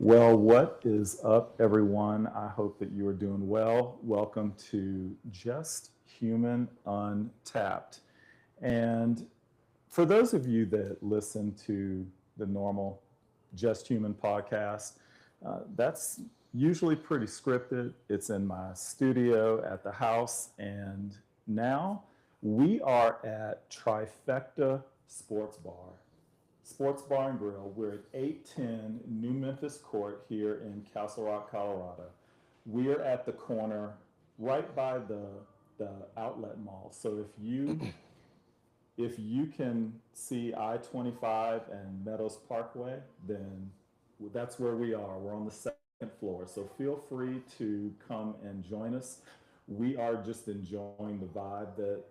Well, what is up, everyone? I hope that you are doing well. Welcome to Just Human Untapped. And for those of you that listen to the normal Just Human podcast, that's usually pretty scripted. It's in my studio at the house. And now we are at Trifecta Sports Bar and Grill. We're at 810 New Memphis Court here in Castle Rock, Colorado. We are at the corner right by the outlet mall. So if you can see I-25 and Meadows Parkway, then that's where we are. We're on the second floor. So feel free to come and join us. We are just enjoying the vibe that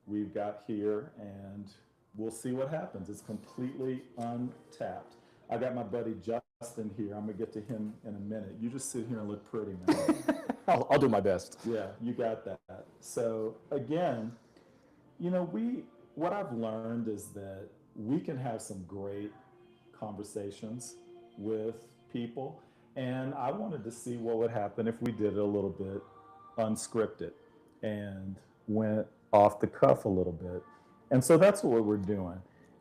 we've got here, and we'll see what happens. It's completely untapped. I got my buddy Justin here. I'm gonna get to him in a minute. You just sit here and look pretty, man. I'll do my best. Yeah, you got that. So again, what I've learned is that we can have some great conversations with people, and I wanted to see what would happen if we did it a little bit unscripted and went off the cuff a little bit. And so that's what we're doing.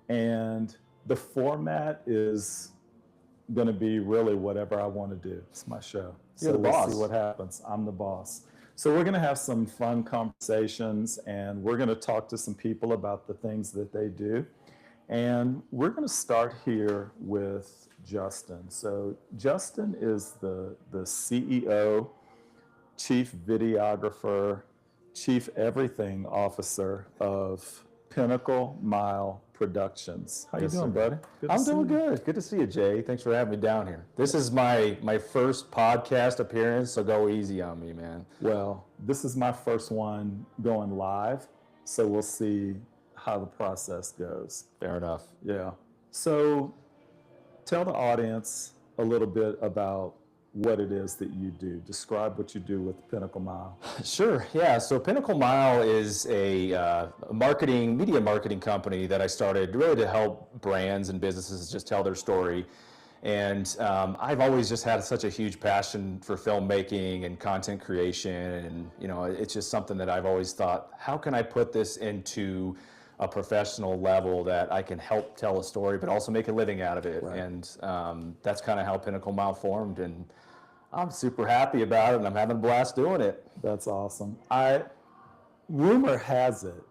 And the format is going to be really whatever I want to do. It's my show. You're the boss. We'll see what happens. I'm the boss. So we're going to have some fun conversations, and we're going to talk to some people about the things that they do. And we're going to start here with Justin. So Justin is the CEO, chief videographer, chief everything officer of Pinnacle Mile Productions. How you doing, buddy? I'm doing good. Good to see you, Jay. Thanks for having me down here. This is my first podcast appearance, so go easy on me, man. Well, this is my first one going live, so we'll see how the process goes. Fair enough. Yeah. So tell the audience a little bit about what it is that you do. Describe what you do with Pinnacle Mile. Sure, yeah. So Pinnacle Mile is a media marketing company that I started really to help brands and businesses just tell their story. And I've always just had such a huge passion for filmmaking and content creation. And, it's just something that I've always thought, how can I put this into a professional level that I can help tell a story, but also make a living out of it. Right. And that's kind of how Pinnacle Mile formed. And I'm super happy about it, and I'm having a blast doing it. That's awesome. Rumor has it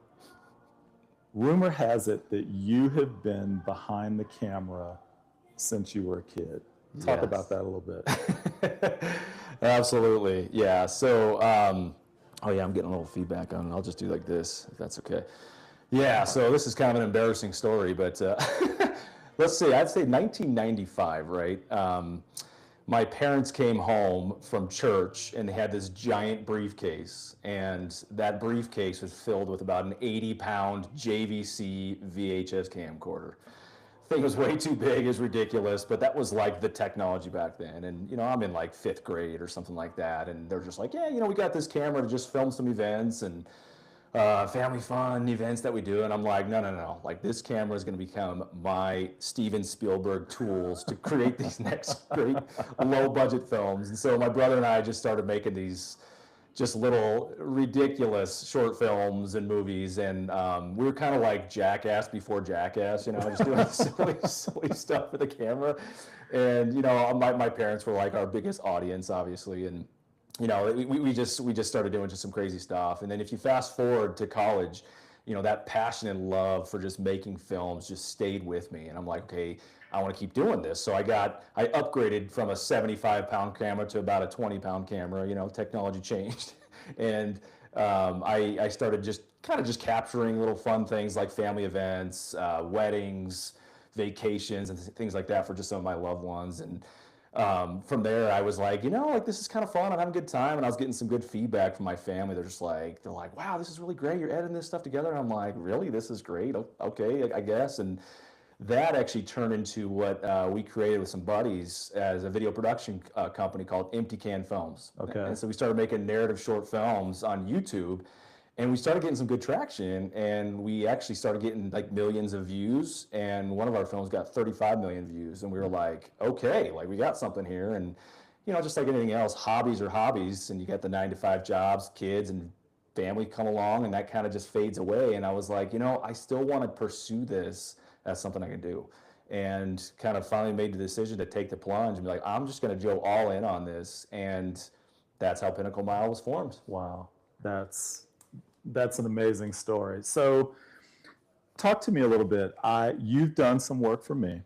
that you have been behind the camera since you were a kid. Talk about that a little bit. Absolutely, yeah. So, I'm getting a little feedback on it. I'll just do like this, if that's okay. Yeah, so this is kind of an embarrassing story, but let's see, I'd say 1995, right? My parents came home from church and they had this giant briefcase, and that briefcase was filled with about an 80-pound JVC VHS camcorder. Thing was way too big, it was ridiculous, but that was like the technology back then. And I'm in like 5th grade or something like that, and they're just like, yeah, we got this camera to just film some events and family fun events that we do. And I'm like, no. Like, this camera is going to become my Steven Spielberg tools to create these next great low budget films. And so my brother and I just started making these just little ridiculous short films and movies. And we were kind of like Jackass before Jackass, just doing silly stuff with the camera. And, my parents were like our biggest audience, obviously. And we just started doing just some crazy stuff. And then if you fast forward to college, that passion and love for just making films just stayed with me. And I'm like, okay, I want to keep doing this. So I upgraded from a 75-pound camera to about a 20-pound camera. Technology changed. And I started just capturing little fun things like family events, weddings, vacations, and things like that for just some of my loved ones. And from there, I was like, this is kind of fun. I'm having a good time. And I was getting some good feedback from my family. They're like, wow, this is really great. You're editing this stuff together. And I'm like, really? This is great. Okay, I guess. And that actually turned into what we created with some buddies as a video production company called Empty Can Films. Okay. And so we started making narrative short films on YouTube. And we started getting some good traction, and we actually started getting like millions of views, and one of our films got 35 million views, and we were like, okay, like we got something here. And just like anything else, hobbies are hobbies, and you got the 9 to 5 jobs, kids and family come along, and that kind of just fades away. And I was like, I still want to pursue this as something I can do, and kind of finally made the decision to take the plunge and be like, I'm just going to go all in on this. And that's how Pinnacle Mile was formed. Wow, that's an amazing story. So talk to me a little bit. You've done some work for me,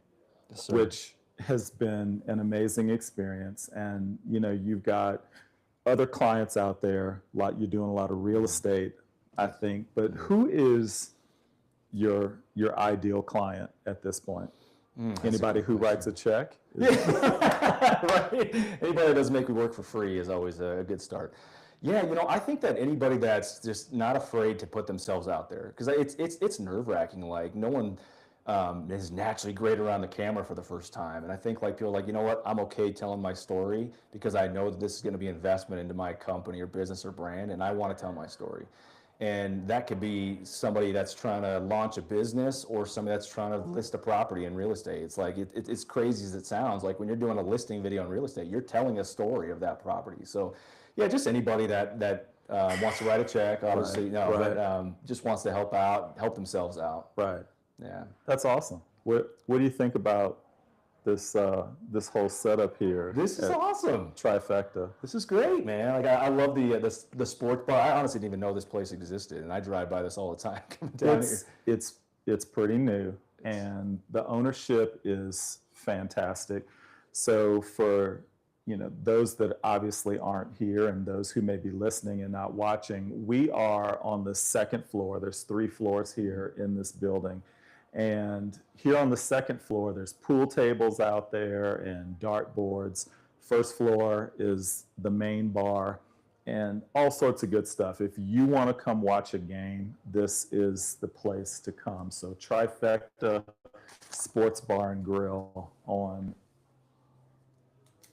Yes, sir. which has been an amazing experience. And you've got other clients out there. You're doing a lot of real estate, I think. But who is your ideal client at this point? Anybody who writes a check? Right. Anybody that doesn't make me work for free is always a good start. Yeah, I think that anybody that's just not afraid to put themselves out there, because it's nerve-wracking. Like, no one is naturally great around the camera for the first time, and I think like people are like, you know what, I'm okay telling my story because I know that this is going to be investment into my company or business or brand, and I want to tell my story. And that could be somebody that's trying to launch a business or somebody that's trying to list a property in real estate. It's like, it's crazy as it sounds. Like when you're doing a listing video in real estate, you're telling a story of that property. So yeah, just anybody that wants to write a check, obviously, but just wants to help themselves out. Right. Yeah. That's awesome. What do you think about this whole setup here? This is awesome. Trifecta. This is great, man. Like I love the sports bar. I honestly didn't even know this place existed, and I drive by this all the time coming down here. It's pretty new, and the ownership is fantastic. So for those that obviously aren't here and those who may be listening and not watching, we are on the second floor. There's 3 floors here in this building. And here on the second floor, there's pool tables out there and dart boards. First floor is the main bar and all sorts of good stuff. If you want to come watch a game, this is the place to come. So Trifecta Sports Bar and Grill on,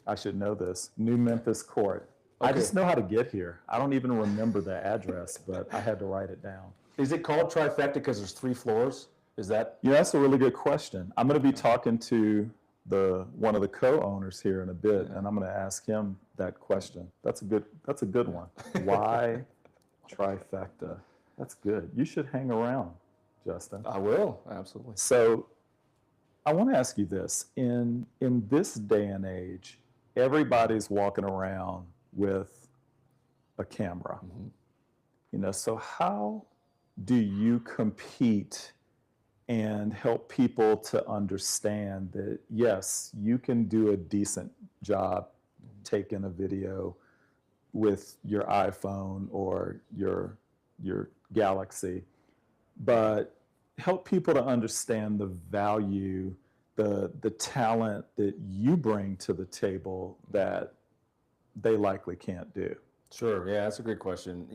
I should know this, New Memphis Court. Okay. I just know how to get here. I don't even remember the address, but I had to write it down. Is it called Trifecta because there's 3 floors? Is that? Yeah, that's a really good question. I'm going to be talking to one of the co-owners here in a bit, and I'm going to ask him that question. That's a good one. Why Trifecta? That's good. You should hang around, Justin. I will, absolutely. So I want to ask you this. In this day and age, everybody's walking around with a camera. Mm-hmm. So how do you compete and help people to understand that, yes, you can do a decent job taking a video with your iPhone or your Galaxy, but help people to understand the value, the talent that you bring to the table that they likely can't do? Sure, yeah, that's a great question.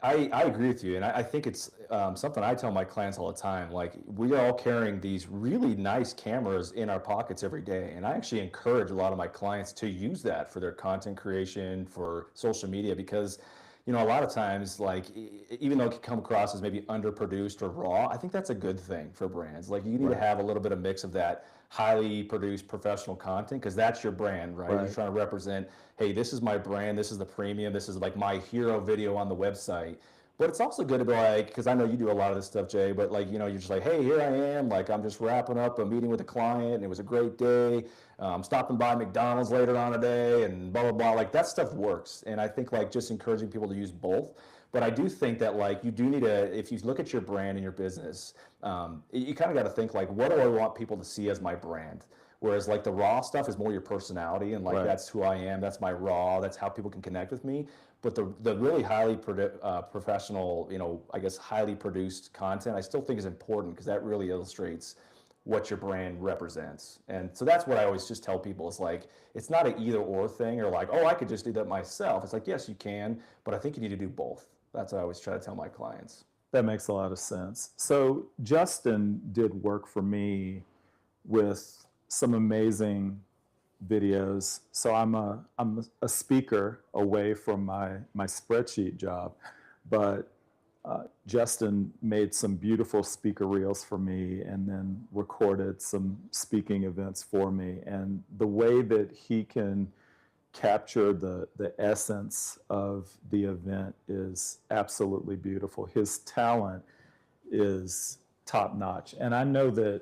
I agree with you, and I think it's something I tell my clients all the time. Like, we are all carrying these really nice cameras in our pockets every day, and I actually encourage a lot of my clients to use that for their content creation, for social media, because a lot of times, like, even though it can come across as maybe underproduced or raw, I think that's a good thing for brands. Like, you need to have a little bit of mix of that highly produced professional content, because that's your brand, right? You're trying to represent, hey, this is my brand, this is the premium, this is like my hero video on the website. But it's also good to be like, because I know you do a lot of this stuff, Jay, but like, you're just like, hey, here I am, like, I'm just wrapping up a meeting with a client, and it was a great day. I'm stopping by McDonald's later on today, and blah, blah, blah. Like, that stuff works. And I think, like, just encouraging people to use both. But I do think that, like, you do need to, if you look at your brand and your business, you kind of got to think, like, what do I want people to see as my brand? Whereas, like, the raw stuff is more your personality, and, like, that's who I am, that's my raw, that's how people can connect with me. But the really highly professional, I guess, highly produced content, I still think is important, because that really illustrates what your brand represents. And so that's what I always just tell people. It's like, it's not an either or thing, or like, oh, I could just do that myself. It's like, yes, you can, but I think you need to do both. That's what I always try to tell my clients. That makes a lot of sense. So Justin did work for me with some amazing videos. So I'm a speaker away from my spreadsheet job, but Justin made some beautiful speaker reels for me and then recorded some speaking events for me. And the way that he can capture the essence of the event is absolutely beautiful. His talent is top notch. And I know that,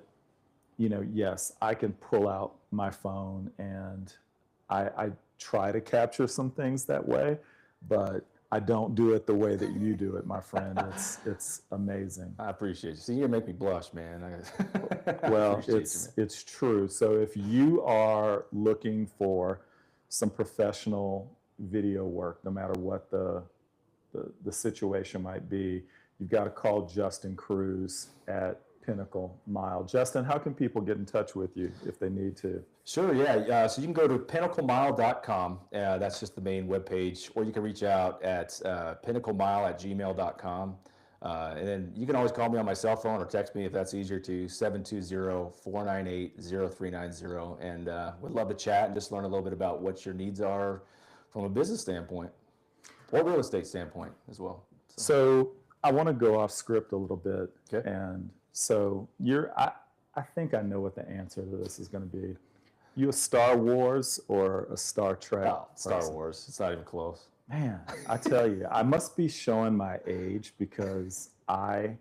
yes, I can pull out my phone and I try to capture some things that way, but I don't do it the way that you do it, my friend. It's amazing. I appreciate you. See, you make me blush, man. Well, it's true. So if you are looking for some professional video work, no matter what the situation might be, you've got to call Justin Cruz at Pinnacle Mile. Justin, how can people get in touch with you if they need to? Sure, yeah. So you can go to pinnaclemile.com. That's just the main webpage, or you can reach out at pinnaclemile@gmail.com. And then you can always call me on my cell phone or text me if that's easier to 720-498-0390. And would love to chat and just learn a little bit about what your needs are from a business standpoint or real estate standpoint as well. So I want to go off script a little bit. Okay. And so I think I know what the answer to this is going to be. You a Star Wars or a Star Trek? Oh, Star Wars. It's not even close. Man, I tell you, I must be showing my age because I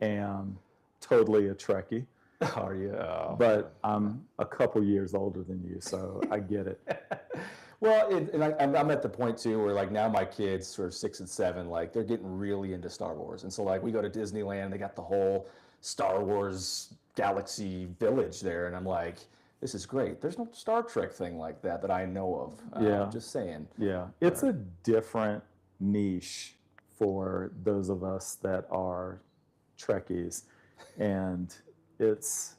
am totally a Trekkie. Are you? Oh. But I'm a couple years older than you, so I get it. Well, I'm at the point too where like now my kids, sort of 6 and 7, like they're getting really into Star Wars, and so like we go to Disneyland, they got the whole Star Wars Galaxy Village there, and I'm like, this is great. There's no Star Trek thing like that I know of. Yeah. Just saying. Yeah. It's a different niche for those of us that are Trekkies. And it's,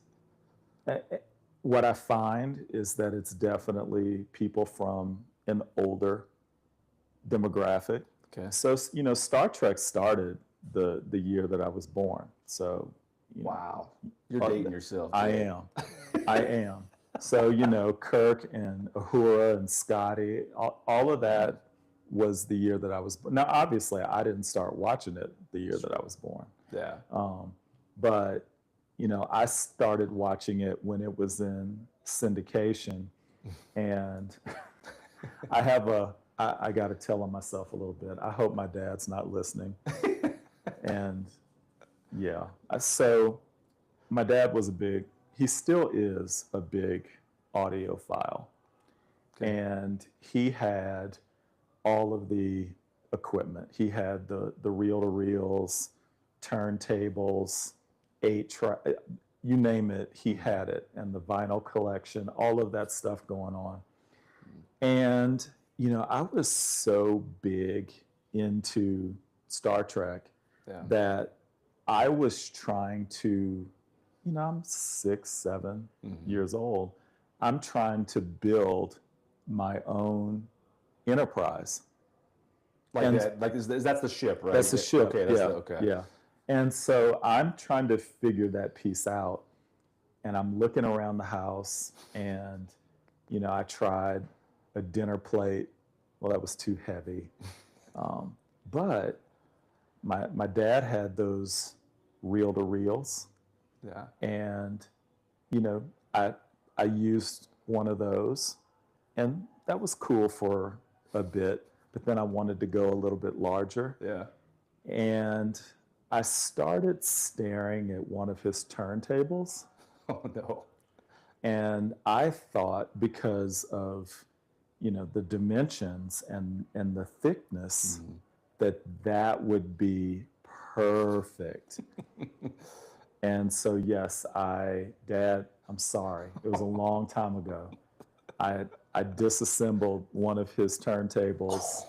what I find is that it's definitely people from an older demographic. Okay. So, Star Trek started the year that I was born. So, wow. You're dating yourself. I am. So, Kirk and Uhura and Scotty, all of that was the year that I was born. Now, obviously, I didn't start watching it the year that I was born. Yeah. But, I started watching it when it was in syndication. And I got to tell on myself a little bit. I hope my dad's not listening. And, yeah. So my dad was he still is a big audiophile. Okay. And he had all of the equipment. He had the reel-to-reels, turntables, you name it, he had it, and the vinyl collection, all of that stuff going on. And, I was so big into Star Trek that I was trying to, I'm 6, 7 years old. I'm trying to build my own enterprise. Is that the ship, right? That's the ship. Okay. Okay. Yeah. And so I'm trying to figure that piece out, and I'm looking around the house, and I tried a dinner plate. Well, that was too heavy, but my dad had those reel-to-reels. Yeah. And, I used one of those, and that was cool for a bit, but then I wanted to go a little bit larger. Yeah. And I started staring at one of his turntables. Oh, no. And I thought, because of, the dimensions and the thickness, that would be perfect. And so, yes, Dad, I'm sorry. It was a long time ago. I disassembled one of his turntables.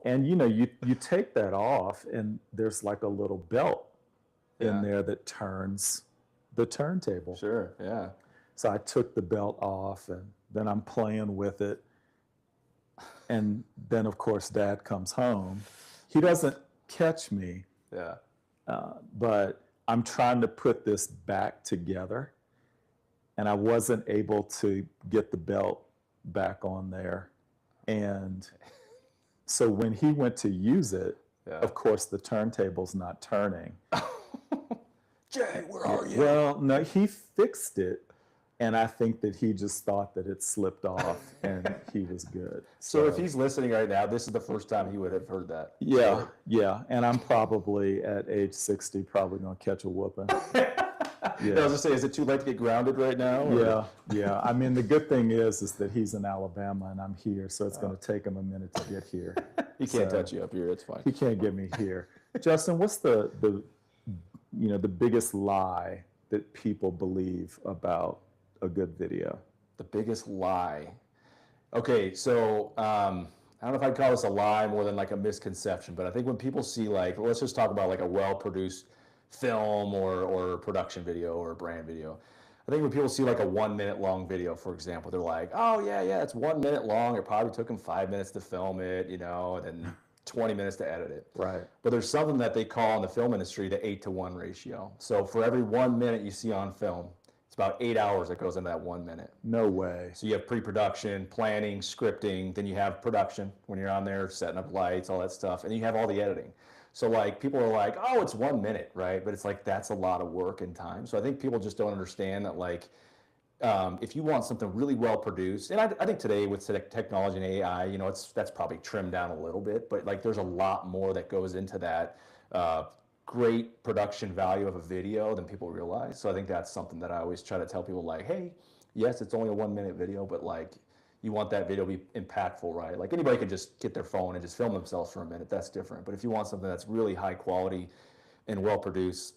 And, you take that off, and there's like a little belt in there that turns the turntable. Sure, yeah. So I took the belt off, and then I'm playing with it. And then, of course, Dad comes home. He doesn't catch me. Yeah. But I'm trying to put this back together, and I wasn't able to get the belt back on there. And so when he went to use it, Yeah. Of course, the turntable's not turning. Jay, where are you? Well, no, he fixed it. And I think that he just thought that it slipped off and he was good. So if he's listening right now, this is the first time he would have heard that. Yeah, story. yeah. And I'm probably at age 60, probably going to catch a whooping. Yeah. I was just saying, is it too late to get grounded right now? Or? Yeah. I mean, the good thing is that he's in Alabama and I'm here, so it's going to take him a minute to get here. He can't touch you up here. It's fine. He can't get me here. Justin, what's the biggest lie that people believe about a good video? The biggest lie. Okay, so I don't know if I'd call this a lie more than like a misconception, but I think when people see like, let's just talk about like a well-produced film or production video or brand video. I think when people see like a 1 minute long video, for example, they're like, oh yeah, it's 1 minute long. It probably took them 5 minutes to film it, and then 20 minutes to edit it. Right. But there's something that they call in the film industry the 8-to-1 ratio. So for every 1 minute you see on film, it's about 8 hours that goes into that 1 minute. No way. So you have pre-production, planning, scripting, then you have production when you're on there, setting up lights, all that stuff, and then you have all the editing. So like people are like, oh, it's 1 minute, right? But it's like, that's a lot of work and time. So I think people just don't understand that like, if you want something really well produced, and I think today with technology and AI, that's probably trimmed down a little bit, but like there's a lot more that goes into that great production value of a video than people realize. So I think that's something that I always try to tell people like, hey, yes, it's only a 1 minute video, but like you want that video to be impactful, right? Like anybody can just get their phone and just film themselves for a minute. That's different. But if you want something that's really high quality and well produced,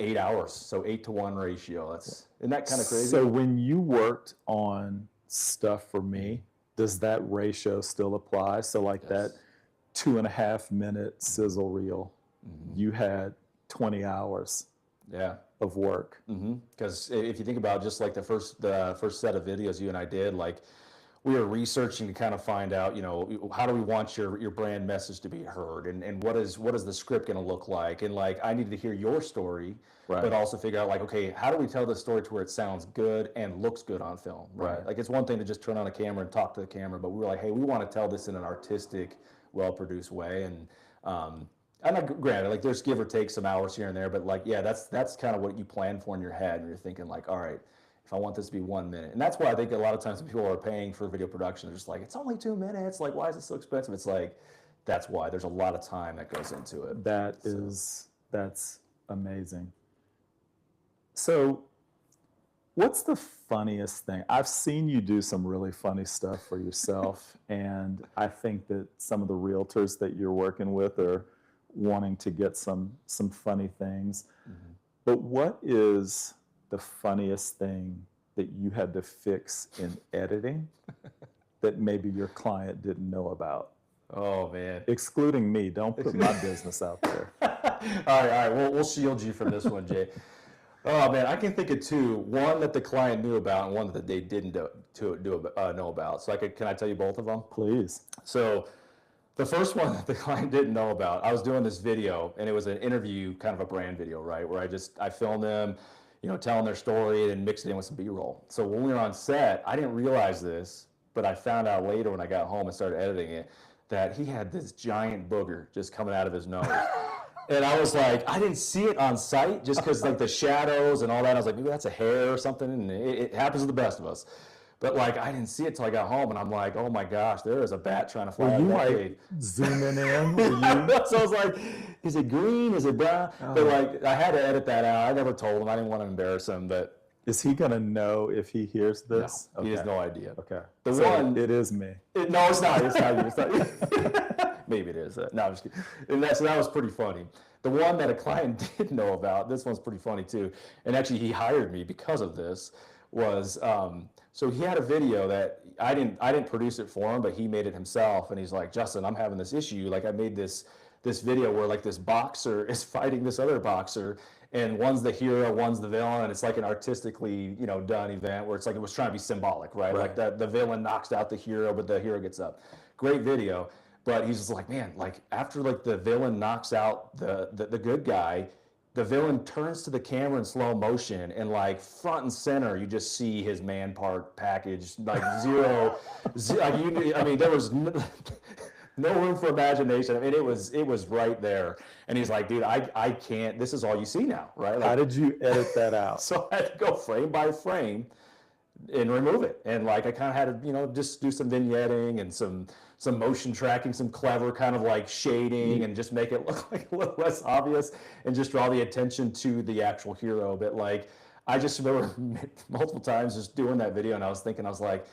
8 hours. So 8-to-1 ratio. Isn't that kind of crazy? So when you worked on stuff for me, does that ratio still apply? So like that 2.5 minute sizzle reel, you had 20 hours of work. Because if you think about just like the first set of videos you and I did, like we were researching to kind of find out, how do we want your brand message to be heard, and what is the script going to look like, and like I needed to hear your story, but also figure out like, okay, how do we tell this story to where it sounds good and looks good on film, right? Like it's one thing to just turn on a camera and talk to the camera, but we were like, hey, we want to tell this in an artistic, well-produced way, and I'm not, granted, like there's give or take some hours here and there, but like, that's kind of what you plan for in your head, and you're thinking like, all right, if I want this to be 1 minute. And that's why I think a lot of times when people are paying for video production, they're just like, it's only 2 minutes. Like, why is it so expensive? It's like, that's why. There's a lot of time that goes into it. That's amazing. So what's the funniest thing? I've seen you do some really funny stuff for yourself. And I think that some of the realtors that you're working with are wanting to get some funny things. But what is the funniest thing that you had to fix in editing that maybe your client didn't know about? Oh man. Excluding me. Don't put my business out there. All right. We'll shield you from this one, Jay. Oh man, I can think of two. One that the client knew about, and one that they didn't know about. So can I tell you both of them? Please. So the first one that the client didn't know about, I was doing this video, and it was an interview, kind of a brand video, right? Where I filmed them, telling their story and mixed it in with some B-roll. So when we were on set, I didn't realize this, but I found out later when I got home and started editing it, that he had this giant booger just coming out of his nose. And I was like, I didn't see it on site just because like the shadows and all that. I was like, maybe that's a hair or something, and it happens to the best of us. But like, I didn't see it till I got home, and I'm like, oh my gosh, there is a bat trying to fly out of that cave. Zooming in? So I was like, is it green? Is it brown? Oh. But like, I had to edit that out. I never told him. I didn't want to embarrass him, but. Is he going to know if he hears this? No, he has no idea. Okay. It is me. No, it's not. It's not you. It's not you. Maybe it is. No, I'm just kidding. And so that was pretty funny. The one that a client did know about, this one's pretty funny too, and actually he hired me because of this, was, so he had a video that I didn't produce it for him, but he made it himself, and he's like, Justin, I'm having this issue. Like I made this video where like this boxer is fighting this other boxer, and one's the hero, one's the villain, and it's like an artistically, done event where it's like it was trying to be symbolic, right? Like the villain knocks out the hero, but the hero gets up. Great video. But he's just like, man, like after like the villain knocks out the good guy, the villain turns to the camera in slow motion, and like front and center, you just see his man part package, like zero. I mean, there was No room for imagination. I mean, it was right there. And he's like, dude, I can't. This is all you see now, right? Like, How did you edit that out? so I had to go frame by frame and remove it. And like I kind of had to, just do some vignetting and some motion tracking, some clever kind of like shading, and just make it look like a little less obvious, and just draw the attention to the actual hero. But like I just remember multiple times just doing that video, and I was like,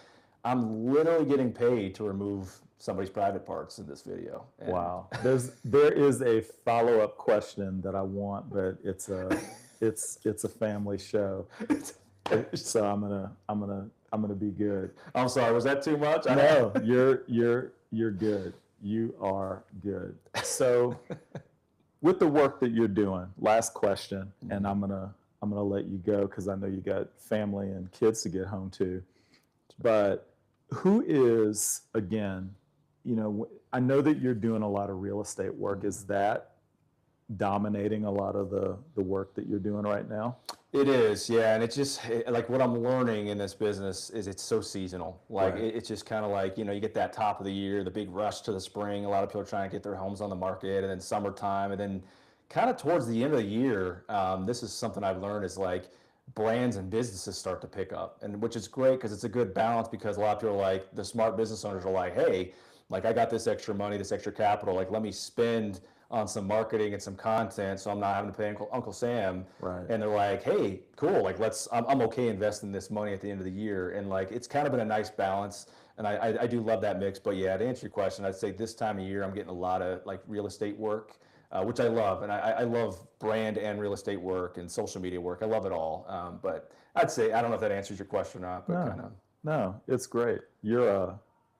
I'm literally getting paid to remove somebody's private parts in this video. And Wow. There is a follow-up question that I want, but it's a family show. So I'm gonna be good. I'm sorry, was that too much? No, you're good. You are good. So with the work that you're doing, last question, and I'm gonna let you go because I know you got family and kids to get home to. But who is, again, I know that you're doing a lot of real estate work. Is that dominating a lot of the work that you're doing right now? It is, yeah, and it's just like what I'm learning in this business is it's so seasonal. Like Right. it's just kind of like, you get that top of the year, the big rush to the spring. A lot of people are trying to get their homes on the market, and then summertime, and then kind of towards the end of the year, this is something I've learned is like brands and businesses start to pick up, and which is great because it's a good balance, because a lot of people are like, the smart business owners are like, hey, like I got this extra money, this extra capital, like let me spend on some marketing and some content, so I'm not having to pay Uncle Sam. Right. And they're like, hey, cool, like I'm okay investing this money at the end of the year. And like, it's kind of been a nice balance. And I do love that mix. But yeah, to answer your question, I'd say this time of year, I'm getting a lot of like real estate work, which I love. And I love brand and real estate work and social media work. I love it all. But I'd say, I don't know if that answers your question or not, but kind of. No, it's great. You're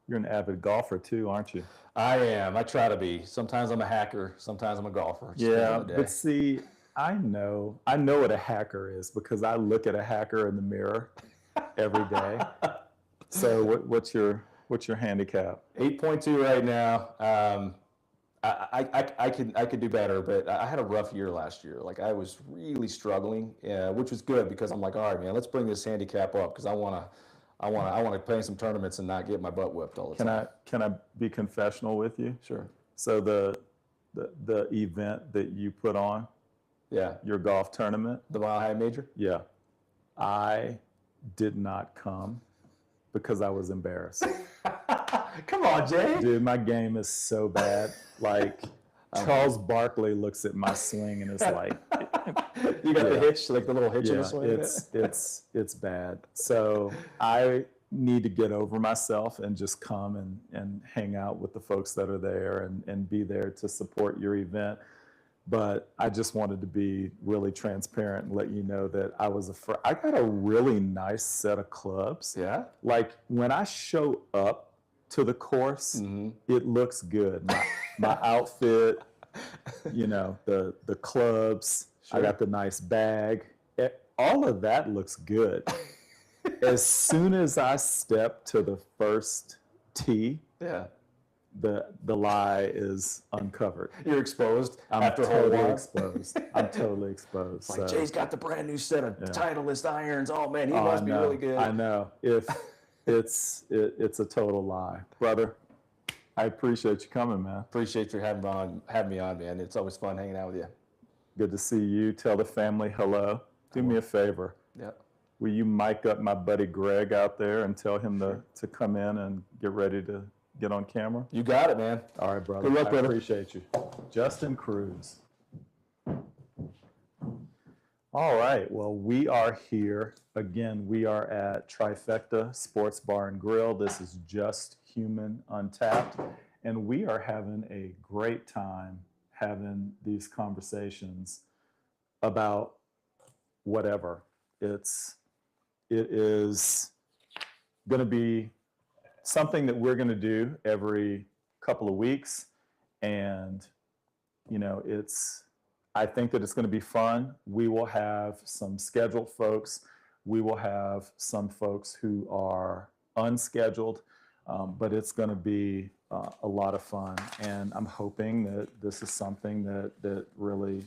an avid golfer too, aren't you? I am. I try to be. Sometimes I'm a hacker. Sometimes I'm a golfer. Yeah, but see, I know what a hacker is because I look at a hacker in the mirror every day. So what's your handicap? 8.2 right now. I could do better, but I had a rough year last year. Like I was really struggling, which was good because I'm like, all right, man, let's bring this handicap up because I want to play in some tournaments and not get my butt whipped all the time. Can I be confessional with you? Sure. So the event that you put on, yeah, your golf tournament, the Mile High Major, yeah, I did not come because I was embarrassed. Come on, Jay. Dude, my game is so bad. Like Charles Barkley looks at my swing and is like, you got the hitch, like the little hitch in the swing. It's bad. So I need to get over myself and just come and hang out with the folks that are there and be there to support your event. But I just wanted to be really transparent and let you know that I got a really nice set of clubs. Yeah. Like when I show up to the course, it looks good. My outfit, the clubs, sure. I got the nice bag. All of that looks good. As soon as I step to the first tee, yeah, the lie is uncovered. You're exposed. I'm totally exposed. I'm totally exposed. Like, Jay's got the brand new set of Titleist irons. Oh man, he must be really good. I know. If it's a total lie, brother. I appreciate you coming, man. Appreciate you having me on, man. It's always fun hanging out with you. Good to see you. Tell the family hello. Do me a favor. Yeah. Will you mic up my buddy Greg out there and tell him to come in and get ready to get on camera? You got it, man. All right, brother. Good luck, brother. I appreciate you. Justin Cruz. All right. Well, we are here. Again, we are at Trifecta Sports Bar and Grill. This is Just Human Untapped. And we are having a great time having these conversations about whatever. It is going to be something that we're going to do every couple of weeks. And, I think that it's going to be fun. We will have some scheduled folks. We will have some folks who are unscheduled, but it's going to be a lot of fun. And I'm hoping that this is something that really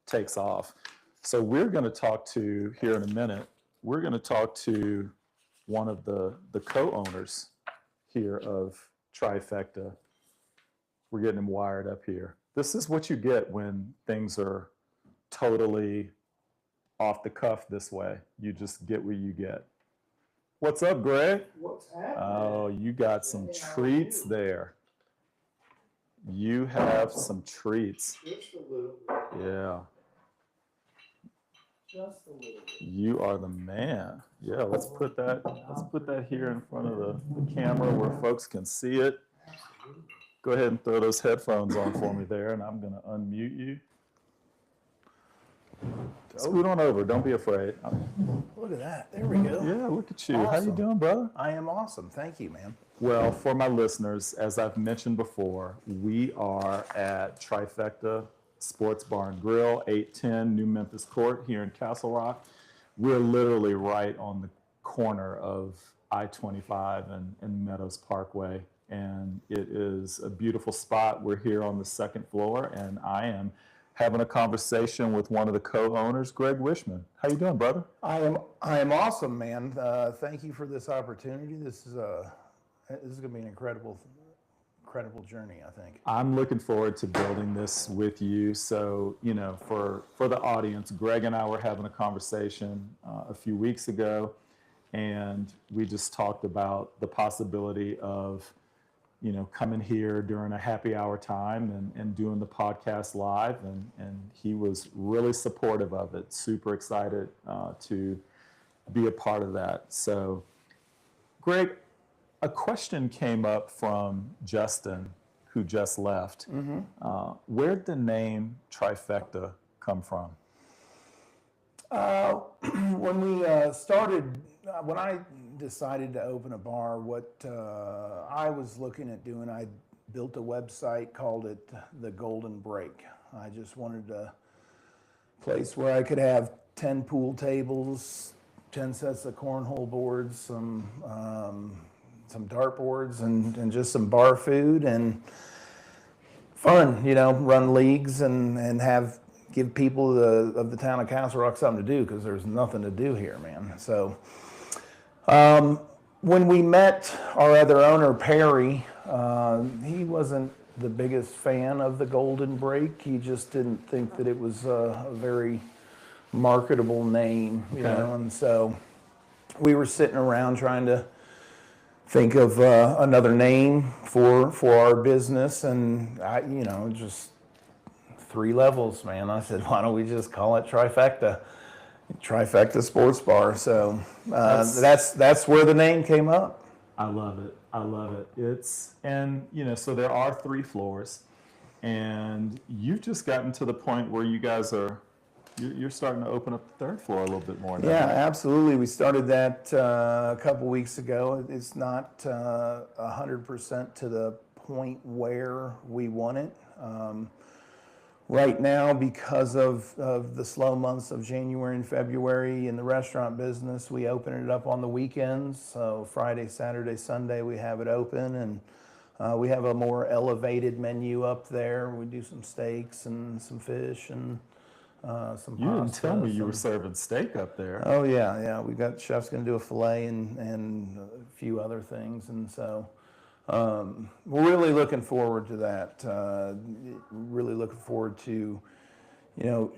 takes off. So we're going to talk to, here in a minute, we're going to talk to one of the co-owners here of Trifecta. We're getting him wired up here. This is what you get when things are totally off the cuff this way. You just get what you get. What's up, Greg? What's happening? Oh, you got some treats there. You have some treats. Just a little bit. Yeah. Just a little bit. You are the man. Yeah, let's put that here in front of the camera where folks can see it. Go ahead and throw those headphones on for me there, and I'm gonna unmute you. Scoot on over, don't be afraid. Look at that. There we go. Yeah, look at you. How you Awesome. doing, brother? I am awesome. Thank you, man. Well, for my listeners, as I've mentioned before, we are at Trifecta Sports Bar and Grill, 810 New Memphis Court here in Castle Rock. We're literally right on the corner of I-25 and Meadows Parkway, and it is a beautiful spot. We're here on the second floor, and I am having a conversation with one of the co-owners, Greg Wishman. How you doing, brother? I am awesome, man. Thank you for this opportunity. This is going to be an incredible journey, I think. I'm looking forward to building this with you. So, you know, for the audience, Greg and I were having a conversation a few weeks ago, and we just talked about the possibility of, you know, coming here during a happy hour time and doing the podcast live. And he was really supportive of it, super excited to be a part of that. So, Greg, a question came up from Justin, who just left. Mm-hmm. Where'd the name Trifecta come from? When we started, when I decided to open a bar, what I was looking at doing, I built a website, called it The Golden Break. I just wanted a place where I could have 10 pool tables, 10 sets of cornhole boards, some dart boards, and just some bar food and fun, you know, run leagues and give people of the town of Castle Rock something to do, because there's nothing to do here, man. So when we met our other owner, Perry, he wasn't the biggest fan of the Golden Break. He just didn't think that it was a very marketable name, you know, and so we were sitting around trying to think of another name for our business, and I, you know, just 3 levels, man. I said, why don't we just call it Trifecta Sports Bar? So that's where the name came up. I love it. I love it. And you know, so there are 3 floors, and you've just gotten to the point where you guys you're starting to open up the 3rd floor a little bit more now. Yeah, absolutely. We started that a couple weeks ago. It's not 100% to the point where we want it. Right now, because of the slow months of January and February in the restaurant business, we open it up on the weekends. So Friday, Saturday, Sunday, we have it open, and we have a more elevated menu up there. We do some steaks and some fish and some pasta. You didn't tell me you were serving steak up there. Oh yeah. We got chef's going to do a fillet and a few other things, and so we're really looking forward to that. Really looking forward to, you know,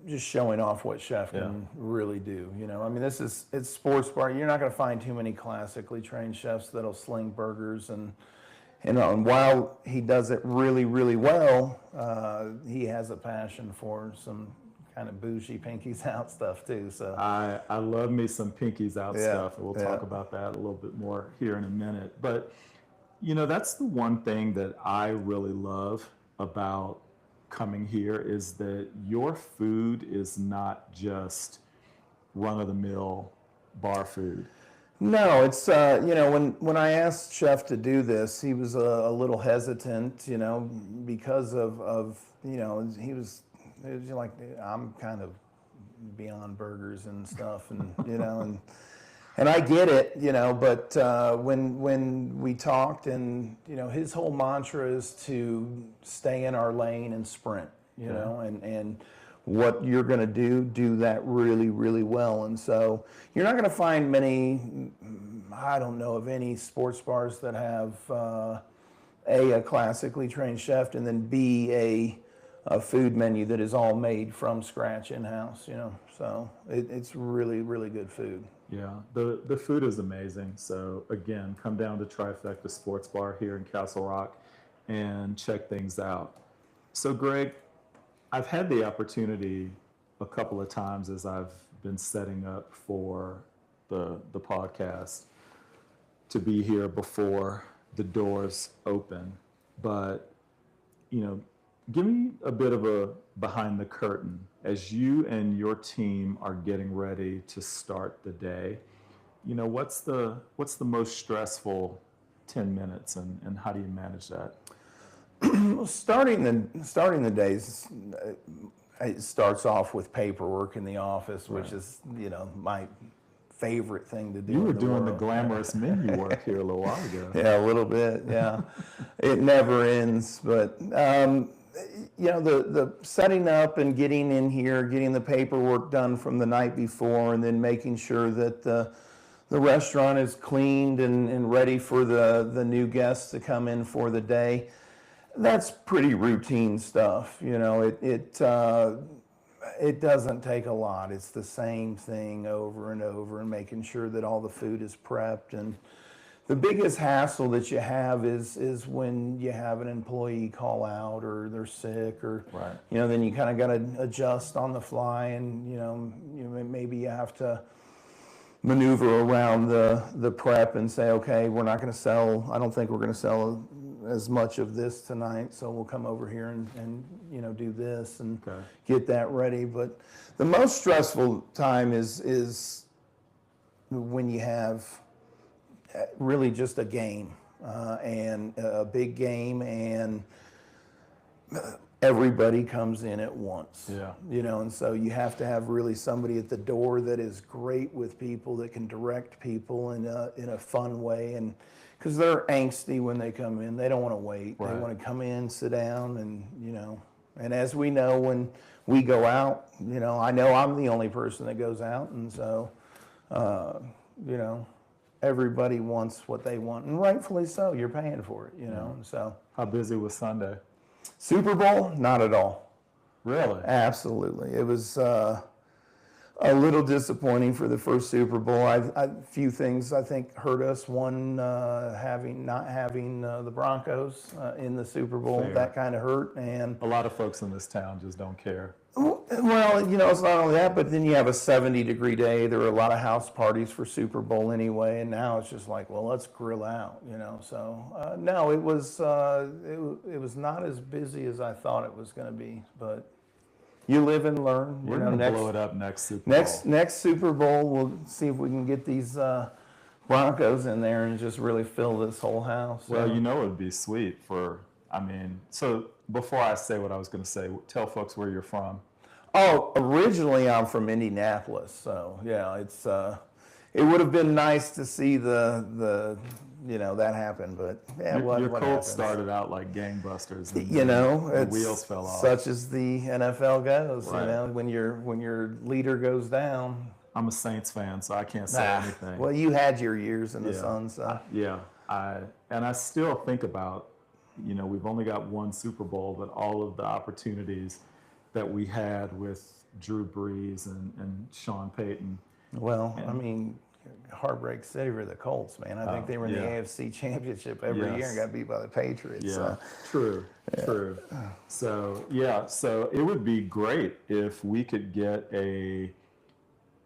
just showing off what chef can really do. You know, I mean, it's sports bar. You're not going to find too many classically trained chefs that'll sling burgers and while he does it really, really well, he has a passion for some kind of bougie pinkies out stuff too. So I love me some pinkies out stuff. We'll talk about that a little bit more here in a minute. But you know, that's the one thing that I really love about coming here, is that your food is not just run-of-the-mill bar food. No, it's you know, when I asked Chef to do this, he was a little hesitant, you know, because of you know, it was like, I'm kind of beyond burgers and stuff, and you know, and I get it, you know, but when we talked, and you know, his whole mantra is to stay in our lane and sprint, you know, and what you're going to do that really, really well. And so you're not going to find many, I don't know of any sports bars that have A classically trained chef, and then B, a food menu that is all made from scratch in-house, you know. So it's really, really good food. Yeah, the food is amazing. So again, come down to Trifecta Sports Bar here in Castle Rock and check things out. So Greg, I've had the opportunity a couple of times as I've been setting up for the podcast to be here before the doors open. But, you know, give me a bit of a behind the curtain as you and your team are getting ready to start the day. You know, what's the most stressful 10 minutes and how do you manage that? Well, starting the days, it starts off with paperwork in the office, which is, you know, my favorite thing to do. You were in the doing the world. glamorous menu work here a little while ago. Yeah, a little bit. Yeah, it never ends. But you know, the setting up and getting in here, getting the paperwork done from the night before, and then making sure that the restaurant is cleaned and ready for the new guests to come in for the day. That's pretty routine stuff. You know, it doesn't take a lot. It's the same thing over and over, and making sure that all the food is prepped. And the biggest hassle that you have is when you have an employee call out or they're sick, or Right. you know, then you kind of got to adjust on the fly, and you know, maybe you have to maneuver around the prep and say, okay, we're not going to sell. I don't think we're going to sell as much of this tonight, so we'll come over here and you know, do this and get that ready. But the most stressful time is when you have really just a game and a big game, and everybody comes in at once. Yeah. You know, and so you have to have really somebody at the door that is great with people, that can direct people in a fun way, and because they're angsty when they come in, they don't want to wait. Right. They want to come in, sit down, and you know. And as we know, when we go out, you know, I know I'm the only person that goes out, and so you know, everybody wants what they want, and rightfully so. You're paying for it, you know. And so, How busy was Sunday? Super Bowl, not at all. Really? Absolutely, it was a little disappointing for the first Super Bowl. A few things I think hurt us. One, not having the Broncos in the Super Bowl, Fair. that kind of hurt. And A lot of folks in this town just don't care. well, you know, it's not only that, but then you have a 70-degree day. There were a lot of house parties for Super Bowl anyway, and now it's just like, well, let's grill out, you know. So no, it was not as busy as I thought it was going to be, but you live and learn. We're you know, going to next, blow it up next Super Bowl. next Super Bowl, we'll see if we can get these Broncos in there and just really fill this whole house. Well, you know, it would be sweet so before I say what I was going to say, tell folks where you're from. Oh, originally I'm from Indianapolis, so yeah, it's it would have been nice to see the you know, that happen, but yeah, Your what Colts happens? started out like gangbusters. And You know, the it's wheels fell off. such as the NFL goes. Right. You know, when your leader goes down. I'm a Saints fan, so I can't say anything. Well, you had your years in the Yeah. sun, so Yeah, I still think about, you know, we've only got one Super Bowl, but all of the opportunities that we had with Drew Brees and Sean Payton. well, I mean, heartbreak city for the Colts, man. I think they were in the yeah. AFC Championship every year Yes. and got beat by the Patriots. Yeah, So. true. So yeah, so it would be great if we could get a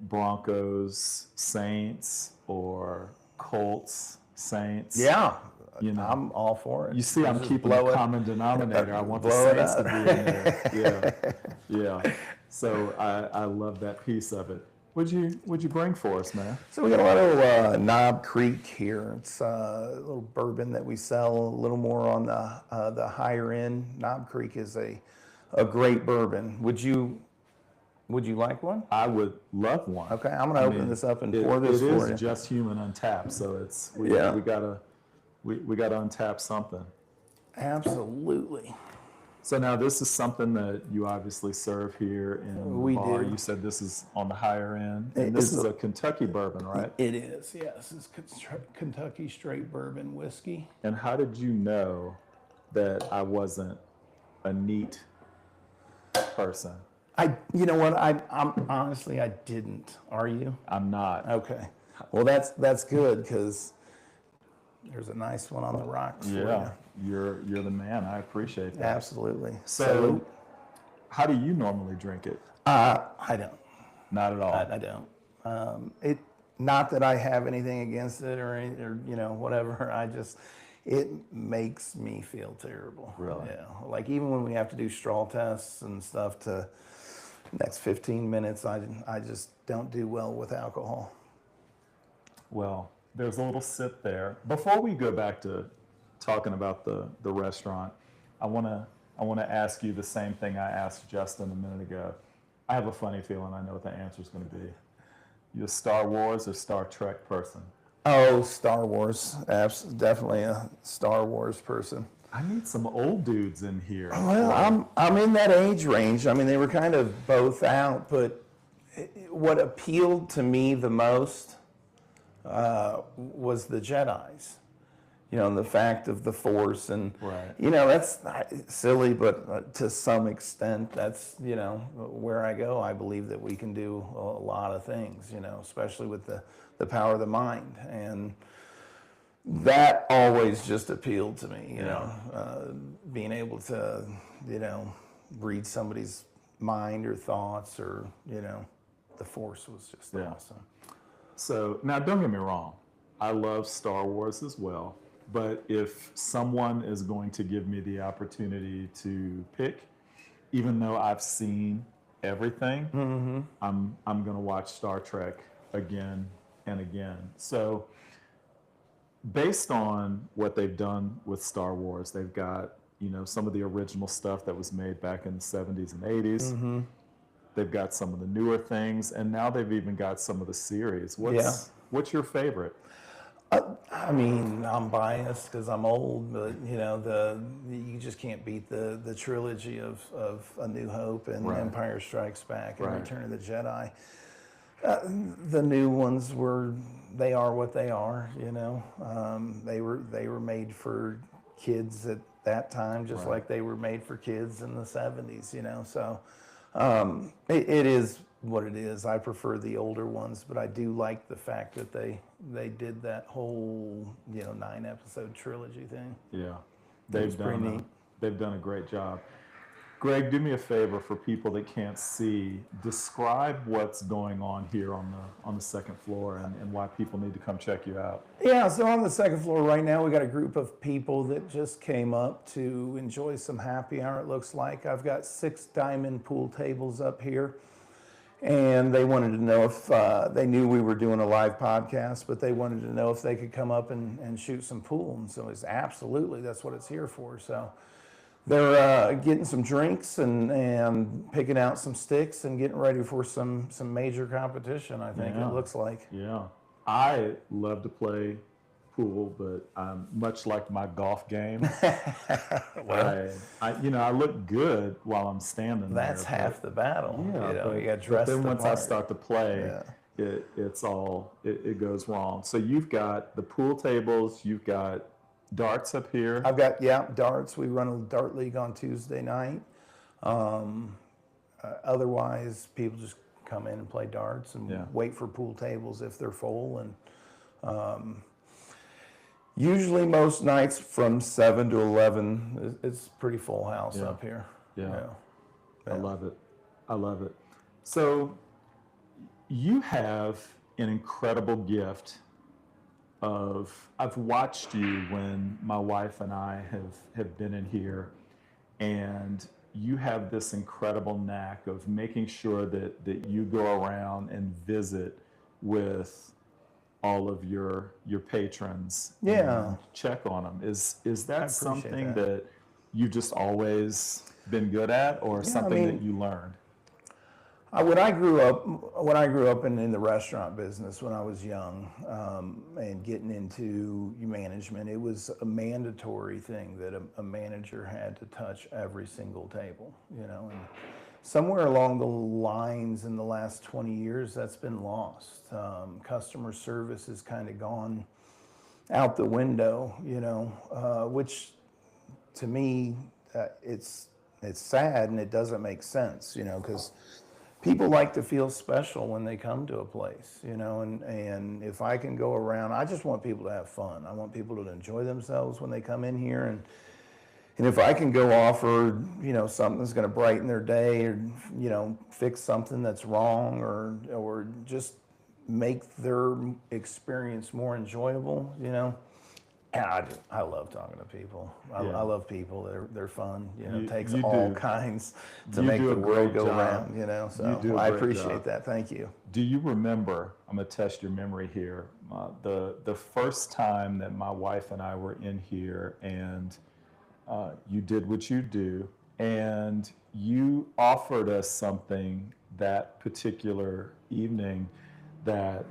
Broncos Saints or Colts Saints. Yeah, You know. I'm all for it. You see, I'm Just keeping blow a it. common denominator. I want the Blow it Saints to up. be in there. Yeah. So I love that piece of it. What'd you bring for us, man? So we got a little Knob Creek here. It's a little bourbon that we sell a little more on the higher end. Knob Creek is a great bourbon. Would you like one? I would love one. Okay, I'm gonna open this up and pour this it for is you. just human Untapped, so it's we gotta untap something. Absolutely. So now this is something that you obviously serve here in the We bar. do. You said this is on the higher end, It and this is is a Kentucky bourbon, right? It is, yes. It's Kentucky straight bourbon whiskey. And how did you know that I wasn't a neat person. You know what? I'm honestly, I didn't. Are you? I'm not. Okay. Well, that's good because there's a nice one on the rocks Yeah, for you're the man. I appreciate you. that. Absolutely. So, how do you normally drink it? I don't. Not at all. I don't. It not that I have anything against it or whatever. It makes me feel terrible. Really? Yeah. Like even when we have to do straw tests and stuff to next 15 minutes, I just don't do well with alcohol. Well, there's a little sip there. Before we go back to talking about the restaurant, I want to ask you the same thing I asked Justin a minute ago. I have a funny feeling I know what the answer is going to be. You a Star Wars or Star Trek person? Oh, Star Wars. Definitely a Star Wars person. I need some old dudes in here. Well, I'm in that age range. I mean, they were kind of both out, but what appealed to me the most was the Jedis. The fact of the Force, and right. That's silly, but to some extent, that's where I go. I believe that we can do a lot of things, especially with the power of the mind, and that always just appealed to me. Being able to read somebody's mind or thoughts, or the Force was just awesome. So now, don't get me wrong, I love Star Wars as well. But if someone is going to give me the opportunity to pick, even though I've seen everything, I'm going to watch Star Trek again and again. So based on what they've done with Star Wars, they've got some of the original stuff that was made back in the 70s and 80s. They've got some of the newer things, and now they've even got some of the series. What's your favorite? I mean, I'm biased because I'm old, but you just can't beat the trilogy of A New Hope and Empire Strikes Back and Return of the Jedi. The new ones they are what they are. They were made for kids at that time, just like they were made for kids in the 70s. So it is what it is. I prefer the older ones, but I do like the fact that they did that whole 9-episode trilogy thing. Yeah, they've done a great job. Greg, do me a favor for people that can't see. Describe what's going on here on the second floor and why people need to come check you out. Yeah, so on the second floor right now, we got a group of people that just came up to enjoy some happy hour. It looks like I've got 6 diamond pool tables up here. And they wanted to know if they knew we were doing a live podcast, but they wanted to know if they could come up and shoot some pool. And so it's absolutely, that's what it's here for. So they're getting some drinks and picking out some sticks and getting ready for some major competition, I think it looks like. Yeah. I love to play pool, but much like my golf game, I look good while I'm standing there. That's half the battle. Yeah, you got dressed. But then once I apart. start to play, it goes wrong. So you've got the pool tables, you've got darts up here. I've got darts. We run a dart league on Tuesday night. Otherwise, people just come in and play darts and wait for pool tables if they're full. And usually most nights from 7 to 11, it's pretty full house up here. Yeah. I love it. So you have an incredible gift I've watched you when my wife and I have been in here, and you have this incredible knack of making sure that you go around and visit with all of your patrons and check on them. Is that something that you've just always been good at, or something that you learned? When I grew up in the restaurant business when I was young, and getting into management, it was a mandatory thing that a manager had to touch every single table, and somewhere along the lines in the last 20 years, that's been lost. Customer service has kind of gone out the window, which to me, it's sad and it doesn't make sense, because people like to feel special when they come to a place, and if I can go around, I just want people to have fun. I want people to enjoy themselves when they come in here, and if I can go offer, something that's going to brighten their day, or, fix something that's wrong, or just make their experience more enjoyable, And I love talking to people. I love people. They're fun. It takes all kinds to make the world go round. So I appreciate that. Thank you. Do you remember? I'm gonna test your memory here. The first time that my wife and I were in here, and you did what you do, and you offered us something that particular evening that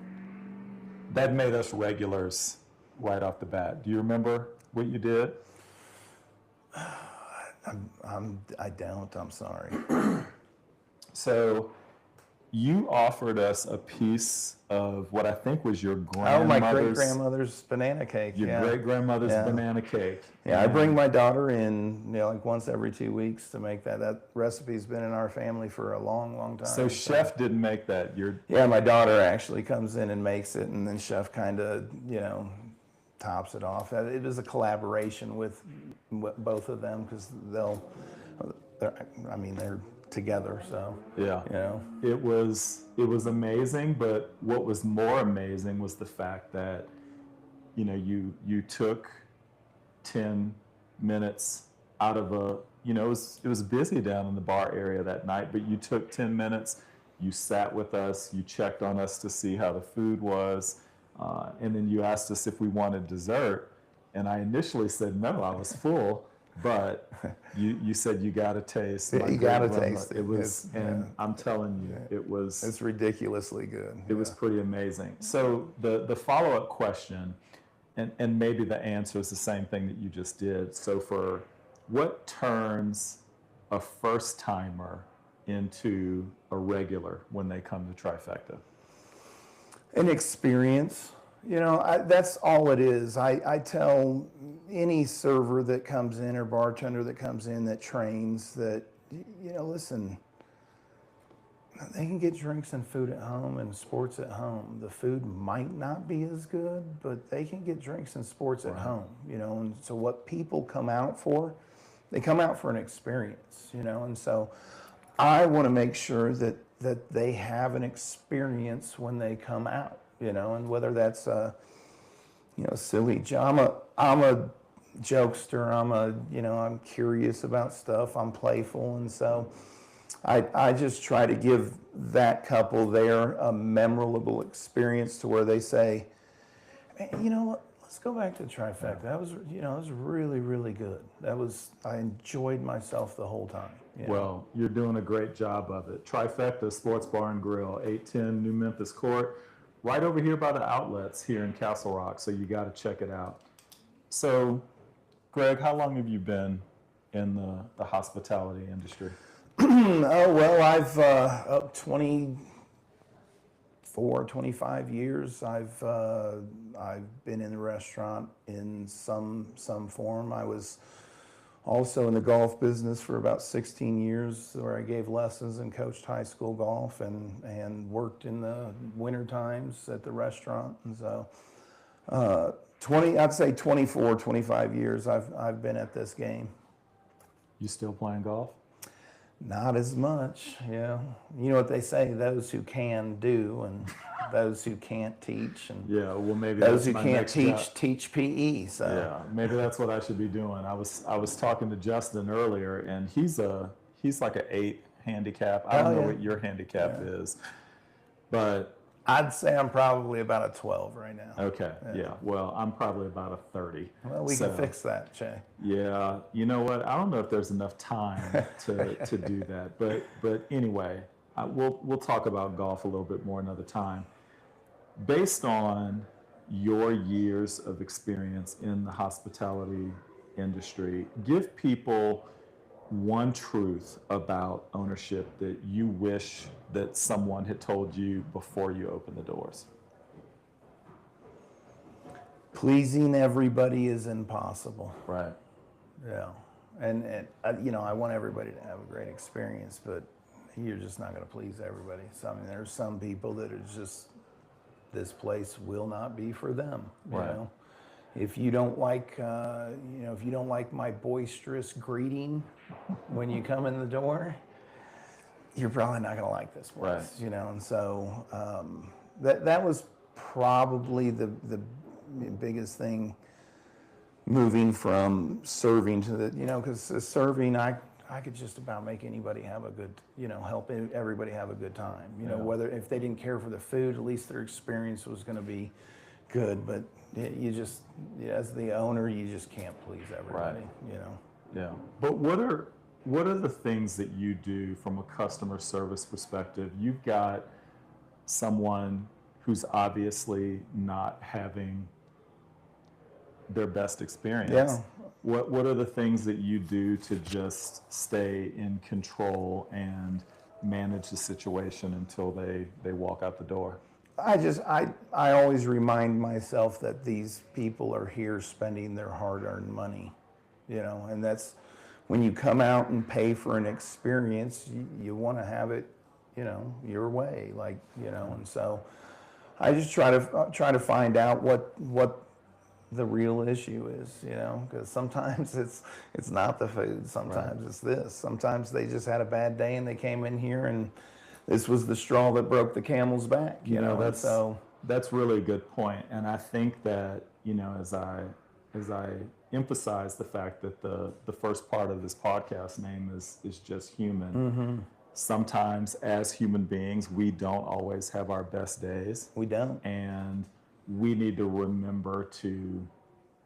made us regulars right off the bat. Do you remember what you did? I don't. I'm sorry. So you offered us a piece of what I think was your grandmother's... Oh, my great-grandmother's banana cake. Your great-grandmother's banana cake. Yeah, I bring my daughter in, like once every 2 weeks to make that. That recipe's been in our family for a long, long time. So Chef didn't make that. Yeah, my daughter actually comes in and makes it, and then Chef kind of, tops it off. It was a collaboration with both of them, because they're together, so it was amazing. But what was more amazing was the fact that you took 10 minutes out of it was busy down in the bar area that night, but you took 10 minutes, you sat with us, you checked on us to see how the food was, and then you asked us if we wanted dessert, and I initially said no, I was full. But you said you got to taste. You got to taste it. It was, I'm telling you, it was. It's ridiculously good. It was pretty amazing. So the follow-up question, and maybe the answer is the same thing that you just did. So for what turns a first-timer into a regular when they come to Trifecta? An experience. That's all it is. I tell any server that comes in or bartender that comes in that trains that, listen, they can get drinks and food at home and sports at home. The food might not be as good, but they can get drinks and sports at home, and so what people come out for, they come out for an experience, and so I want to make sure that they have an experience when they come out. And whether that's silly. I'm a jokester. I'm curious about stuff. I'm playful, and so I just try to give that couple there a memorable experience to where they say, "Man, let's go back to Trifecta. That was, it was really, really good. I enjoyed myself the whole time." Well, you're doing a great job of it. Trifecta Sports Bar and Grill, 810 New Memphis Court. Right over here by the outlets here in Castle Rock, so you got to check it out. So, Greg, how long have you been in the hospitality industry? Oh, well, I've up 24, 25 years. I've been in the restaurant in some form. I was also in the golf business for about 16 years, where I gave lessons and coached high school golf, and worked in the winter times at the restaurant. And so I'd say 24, 25 years I've been at this game. You still playing golf? Not as much, You know what they say, those who can do, and those who can't teach, and well, maybe those who can't teach PE. So maybe that's what I should be doing. I was talking to Justin earlier, and he's like an 8 handicap. I don't know what your handicap is, but I'd say I'm probably about a 12 right now. Okay, well, I'm probably about a 30. Well, we can fix that, Jay. Yeah, you know what? I don't know if there's enough time to do that, but anyway, we'll talk about golf a little bit more another time. Based on your years of experience in the hospitality industry, give people one truth about ownership that you wish that someone had told you before you opened the doors. Pleasing everybody is impossible. Right. Yeah. You know, I want everybody to have a great experience, but you're just not going to please everybody. So I mean, there's some people that are just, this place will not be for them. You know, if you don't like, you know, if you don't like my boisterous greeting when you come in the door, you're probably not going to like this place. You know, and so that was probably the biggest thing. Moving from serving to the, you know, because serving, I could just about make anybody have a good, you know, help everybody have a good time. You know, whether if they didn't care for the food, at least their experience was going to be good. But you just, as the owner, you just can't please everybody. You know. Yeah. But what are the things that you do from a customer service perspective? You've got someone who's obviously not having their best experience. Yeah. What are the things that you do to just stay in control and manage the situation until they walk out the door? I always remind myself that these people are here spending their hard-earned money, you know, and that's when you come out and pay for an experience, you want to have it, you know, your way, like, you know, and so I just try to find out what the real issue is, you know, because sometimes it's not the food, sometimes it's this, sometimes they just had a bad day and they came in here and this was the straw that broke the camel's back, you know. That's really a good point, and I think that, you know, as I emphasize the fact that the first part of this podcast name is just human. Sometimes as human beings we don't always have our best days. We don't, and we need to remember to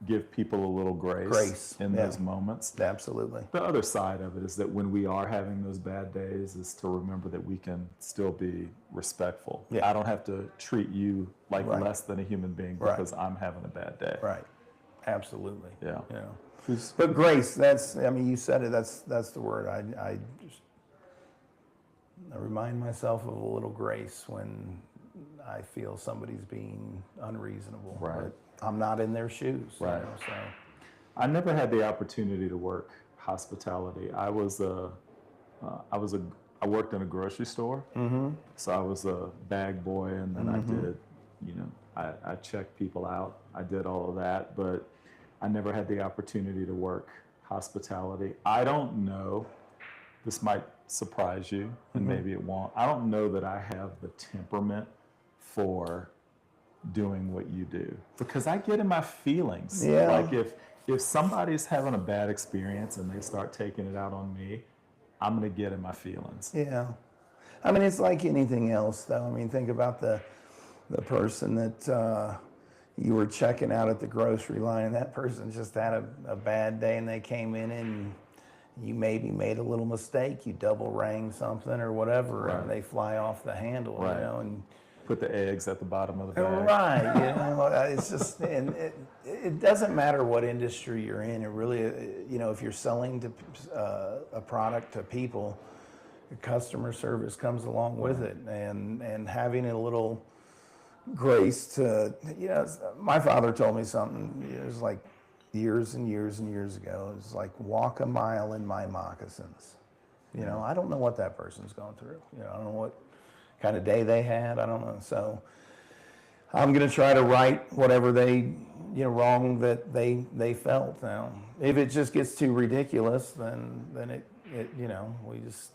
give people a little grace in those moments. Absolutely. The other side of it is that when we are having those bad days is to remember that we can still be respectful. I don't have to treat you like less than a human being because I'm having a bad day. Right. Absolutely. Yeah. You know. But grace, that's, I mean, you said it, that's the word. I remind myself of a little grace when I feel somebody's being unreasonable. But I'm not in their shoes. You know, so. I never had the opportunity to work hospitality. I worked in a grocery store. So I was a bag boy, and then I did, you know, I checked people out. I did all of that, but I never had the opportunity to work hospitality. I don't know, this might surprise you, and maybe it won't. I don't know that I have the temperament for doing what you do, because I get in my feelings. Like if somebody's having a bad experience and they start taking it out on me, I'm gonna get in my feelings. I mean, it's like anything else, though. I mean, think about the person that you were checking out at the grocery line, and that person just had a bad day, and they came in and you maybe made a little mistake, you double rang something or whatever, and they fly off the handle, you know, and put the eggs at the bottom of the bag. Right, you know, it's just, and it doesn't matter what industry you're in. It really, you know, if you're selling to a product to people, customer service comes along with it, and having a little grace to, you know, my father told me something, it was like years and years and years ago, it was like, walk a mile in my moccasins. You know, I don't know what that person's going through. You know, I don't know what kind of day they had. I don't know. So I'm going to try to right whatever they, you know, wrong that they felt. Now, if it just gets too ridiculous, then it you know, we just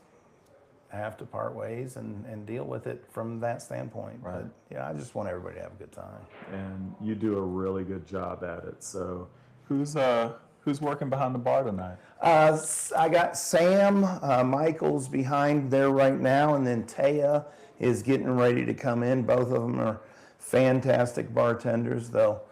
have to part ways and deal with it from that standpoint. But yeah, I just want everybody to have a good time. And you do a really good job at it. So who's working behind the bar tonight? I got Sam, Michael's behind there right now, and then Taya is getting ready to come in. Both of them are fantastic bartenders. They'll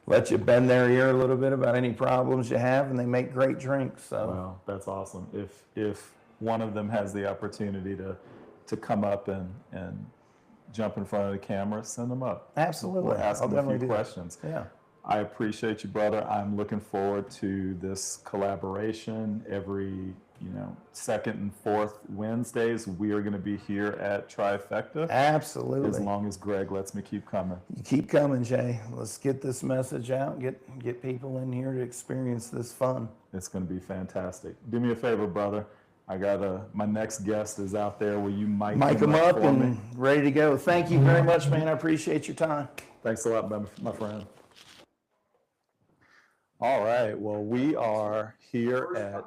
let you bend their ear a little bit about any problems you have, and they make great drinks. So. Well, that's awesome. If one of them has the opportunity to come up and jump in front of the camera, send them up. Absolutely. We'll ask them a few questions. Yeah. I appreciate you, brother. I'm looking forward to this collaboration every second and fourth Wednesdays, we are going to be here at Trifecta. Absolutely. As long as Greg lets me keep coming. You keep coming, Jay. Let's get this message out. Get people in here to experience this fun. It's going to be fantastic. Do me a favor, brother. I got my next guest is out there. Will you mic them up for and me? ready to go. Thank you very much, man. I appreciate your time. Thanks a lot, my friend. All right. Well, we are here at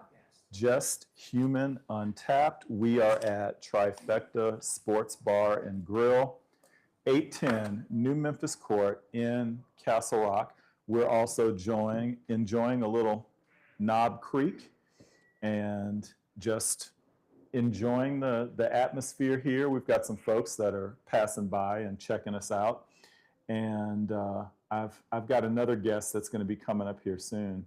Just Human Untapped. We are at Trifecta Sports Bar and Grill, 810 New Memphis Court in Castle Rock. We're also enjoying a little Knob Creek and just enjoying the atmosphere here. We've got some folks that are passing by and checking us out. And I've got another guest that's going to be coming up here soon.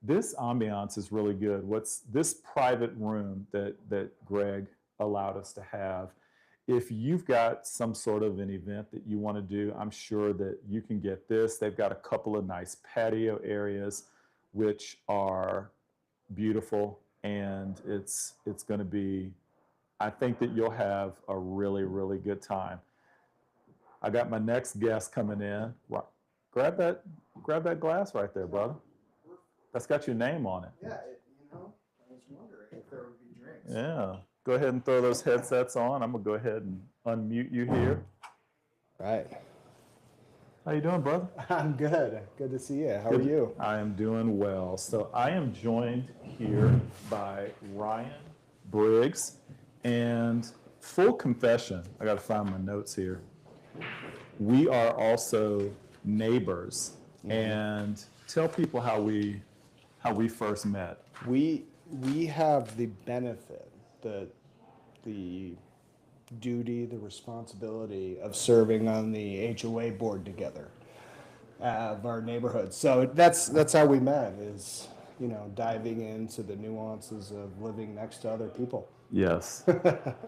This ambiance is really good. What's this private room that Greg allowed us to have? If you've got some sort of an event that you want to do, I'm sure that you can get this. They've got a couple of nice patio areas, which are beautiful, and it's going to be, I think that you'll have a really, really good time. I got my next guest coming in. Grab that glass right there, brother. That's got your name on it. Yeah, I was wondering if there would be drinks. Yeah. Go ahead and throw those headsets on. I'm going to go ahead and unmute you here. Right. How you doing, brother? I'm good. Good to see you. How are you? I am doing well. So I am joined here by Ryan Briggs. And full confession, I got to find my notes here. We are also neighbors. Mm-hmm. And tell people how we first met. We have the benefit, the duty, the responsibility of serving on the HOA board together of our neighborhood. So that's how we met, is diving into the nuances of living next to other people. Yes.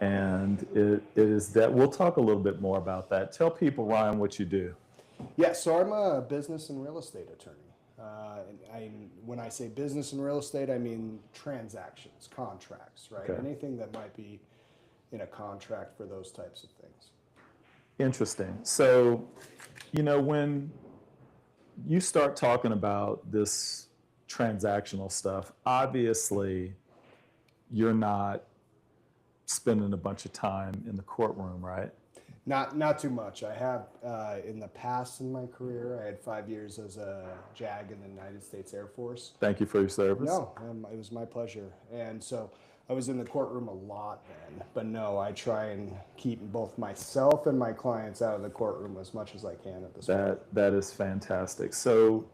And it is that. We'll talk a little bit more about that. Tell people, Ryan, what you do. Yeah, so I'm a business and real estate attorney. When I say business and real estate, I mean transactions, contracts, right? Okay. Anything that might be in a contract for those types of things. Interesting. So, when you start talking about this transactional stuff, obviously you're not spending a bunch of time in the courtroom, right? Not too much. I have in the past in my career, I had 5 years as a JAG in the United States Air Force. Thank you for your service. No, it was my pleasure. And so I was in the courtroom a lot then. But no, I try and keep both myself and my clients out of the courtroom as much as I can at this point. That is fantastic. So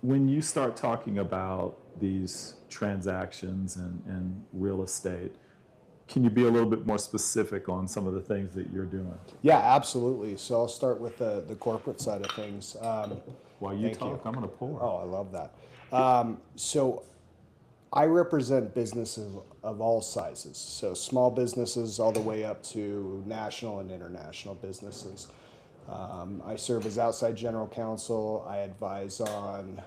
when you start talking about these transactions and real estate, can you be a little bit more specific on some of the things that you're doing? Yeah, absolutely. So I'll start with the corporate side of things. While you talk, I'm going to pour. Oh, I love that. So I represent businesses of all sizes. So small businesses all the way up to national and international businesses. I serve as outside general counsel. I advise on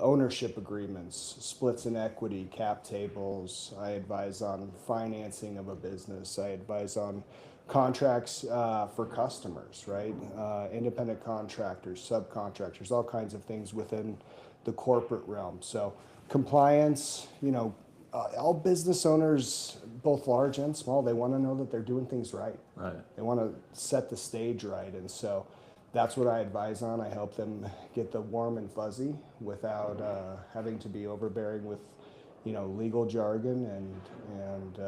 ownership agreements, splits in equity, cap tables. I advise on financing of a business. I advise on contracts for customers, right? Independent contractors, subcontractors, all kinds of things within the corporate realm. So compliance, all business owners, both large and small, they want to know that they're doing things right. Right. They want to set the stage right. And so that's what I advise on. I help them get the warm and fuzzy without having to be overbearing with, legal jargon and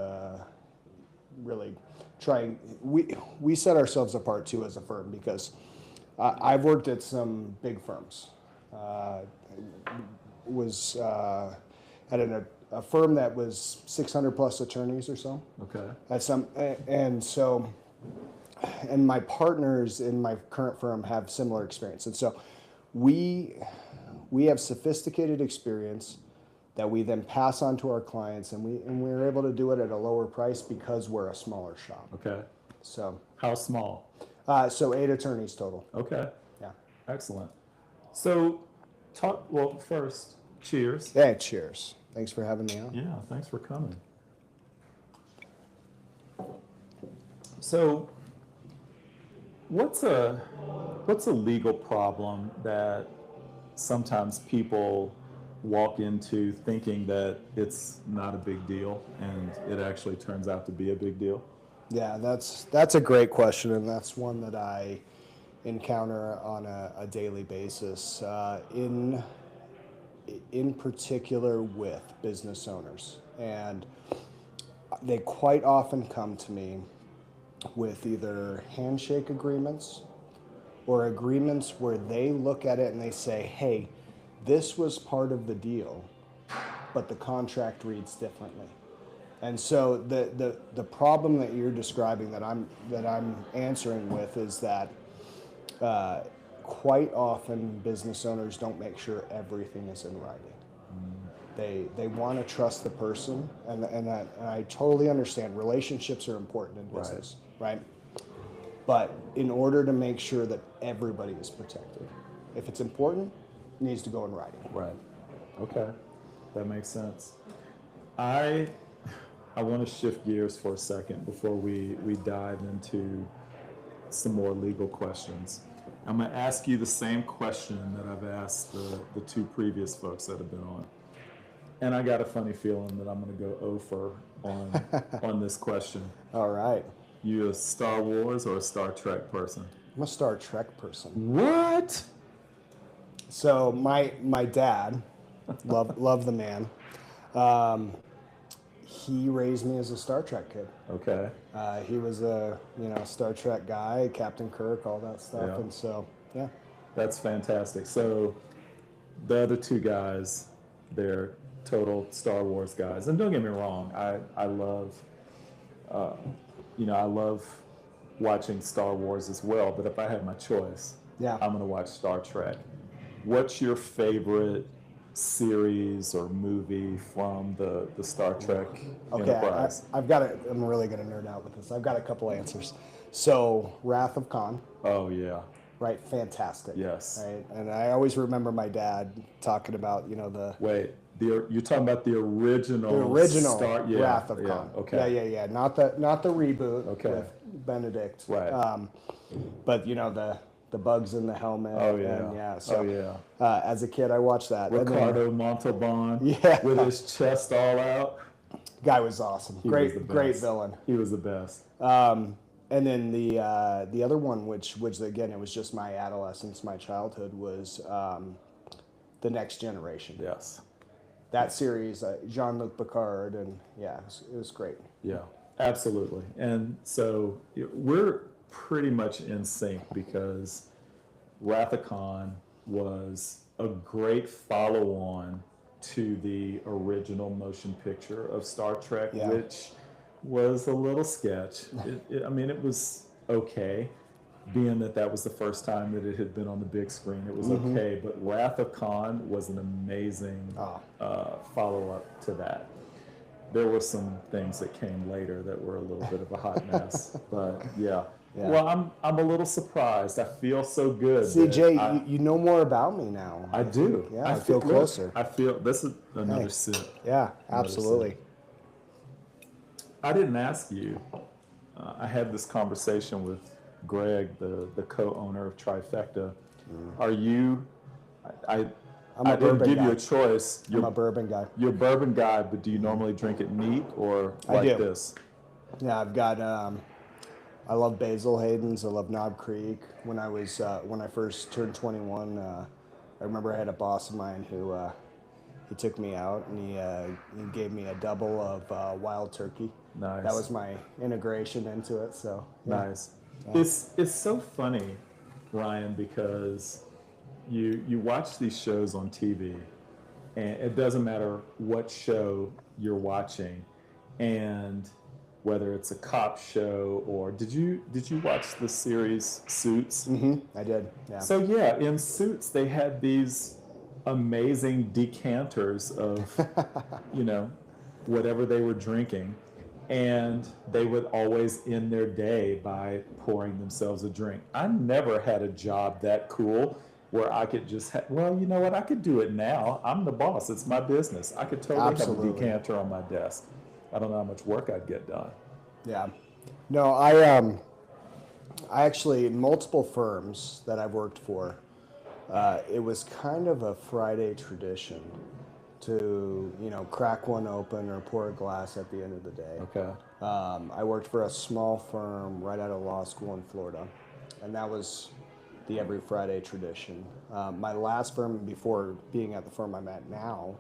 really trying. We set ourselves apart too as a firm because I've worked at some big firms. Was at a firm that was 600 plus attorneys or so. Okay. And my partners in my current firm have similar experience. And so we have sophisticated experience that we then pass on to our clients, and we're able to do it at a lower price because we're a smaller shop. Okay. So How small? So 8 attorneys total. Okay. Yeah. Excellent. So first, cheers. Yeah, cheers. Thanks for having me on. Yeah, thanks for coming. So, what's a legal problem that sometimes people walk into thinking that it's not a big deal and it actually turns out to be a big deal? Yeah, that's a great question, and that's one that I encounter on a daily basis. In particular with business owners, and they quite often come to me with either handshake agreements or agreements where they look at it and they say, hey, this was part of the deal, but the contract reads differently. And so the problem that you're describing that I'm answering with is that quite often business owners don't make sure everything is in writing. They want to trust the person, and I totally understand. Relationships are important in business, right? But in order to make sure that everybody is protected, if it's important, it needs to go in writing. Right. Okay. That makes sense. I want to shift gears for a second before we dive into some more legal questions. I'm going to ask you the same question that I've asked the two previous folks that have been on. And I got a funny feeling that I'm going to go over on this question. All right. You a Star Wars or a Star Trek person? I'm a Star Trek person. What? So my dad, love the man. He raised me as a Star Trek kid. Okay. He was a Star Trek guy, Captain Kirk, all that stuff, Yeah. and so yeah. That's fantastic. So the other two guys, they're total Star Wars guys. And don't get me wrong, I love, I love watching Star Wars as well. But if I had my choice, Yeah. I'm going to watch Star Trek. What's your favorite series or movie from the Star Trek Okay, Enterprise? I've got it. I'm really gonna nerd out with this. I've got a couple answers. So Wrath of Khan, Oh, yeah. right? Fantastic. Yes. Right, and I always remember my dad talking about the Wait, you're talking about the original Star, yeah, Wrath of yeah, Khan. Okay. Yeah. Not the reboot Okay. with Benedict. Right. But the bugs in the helmet. Oh, yeah. And yeah. So Oh, yeah. as a kid, I watched that. And then, Ricardo Montalban Yeah. with his chest all out. guy was awesome. He was the Great best. villain. He was the best. And then the other one, which again, it was just my adolescence, my childhood, was The Next Generation. Yes. That series, Jean-Luc Picard, and yeah, it was great. Yeah, absolutely. And so we're pretty much in sync because Wrath of Khan was a great follow-on to the original motion picture of Star Trek, Yeah. which was a little sketch. It was okay, being that was the first time that it had been on the big screen. It was okay, but Wrath of Khan was an amazing follow-up to that. There were some things that came later that were a little bit of a hot mess, but yeah. Well, I'm a little surprised. I feel so good. See, that Jay, you know more about me now. I do. Yeah, I feel closer. I feel this is another Hey. sip. Yeah, Another absolutely. sip. I didn't ask you. I had this conversation with Greg, the co-owner of Trifecta. Are you? I I'm a didn't bourbon give guy. you a choice. I'm a bourbon guy. You're a bourbon guy, but do you normally drink it neat or I like do. this? Yeah, I've got. I love Basil Hayden's. I love Knob Creek. When I first turned 21, I remember I had a boss of mine who he took me out and he gave me a double of Wild Turkey. Nice. That was my integration into it. So yeah. Nice. It's so funny, Ryan, because you watch these shows on TV, and it doesn't matter what show you're watching, and whether it's a cop show or did you watch the series Suits? I did. Yeah. So yeah, in Suits they had these amazing decanters of whatever they were drinking, and they would always end their day by pouring themselves a drink. I never had a job that cool where I could just, well, you know what, I could do it now. I'm the boss. It's my business. I could totally have a Absolutely. decanter on my desk. I don't know how much work I'd get done. Yeah. No, I actually, multiple firms that I've worked for, it was kind of a Friday tradition to, crack one open or pour a glass at the end of the day. Okay. I worked for a small firm right out of law school in Florida, and that was the every Friday tradition. My last firm before being at the firm I'm at now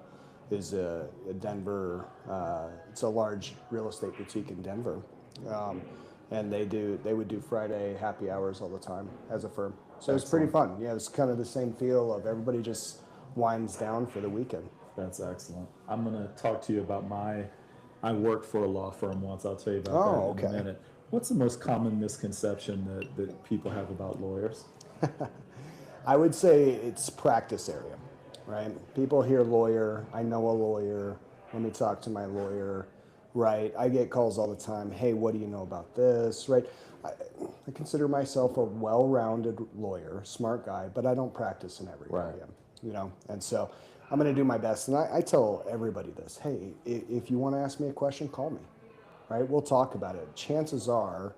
is a Denver, it's a large real estate boutique in Denver. And they would do Friday happy hours all the time as a firm. So it was pretty fun. Yeah, it was kind of the same feel of everybody just winds down for the weekend. That's excellent. I'm going to talk to you about I worked for a law firm once. I'll tell you about that in a minute. What's the most common misconception that people have about lawyers? I would say it's practice area, right? People hear lawyer, I know a lawyer, let me talk to my lawyer, right? I get calls all the time, hey, what do you know about this, right? I consider myself a well-rounded lawyer, smart guy, but I don't practice in every area, and so I'm going to do my best. And I tell everybody this, hey, if you want to ask me a question, call me, right? We'll talk about it. Chances are,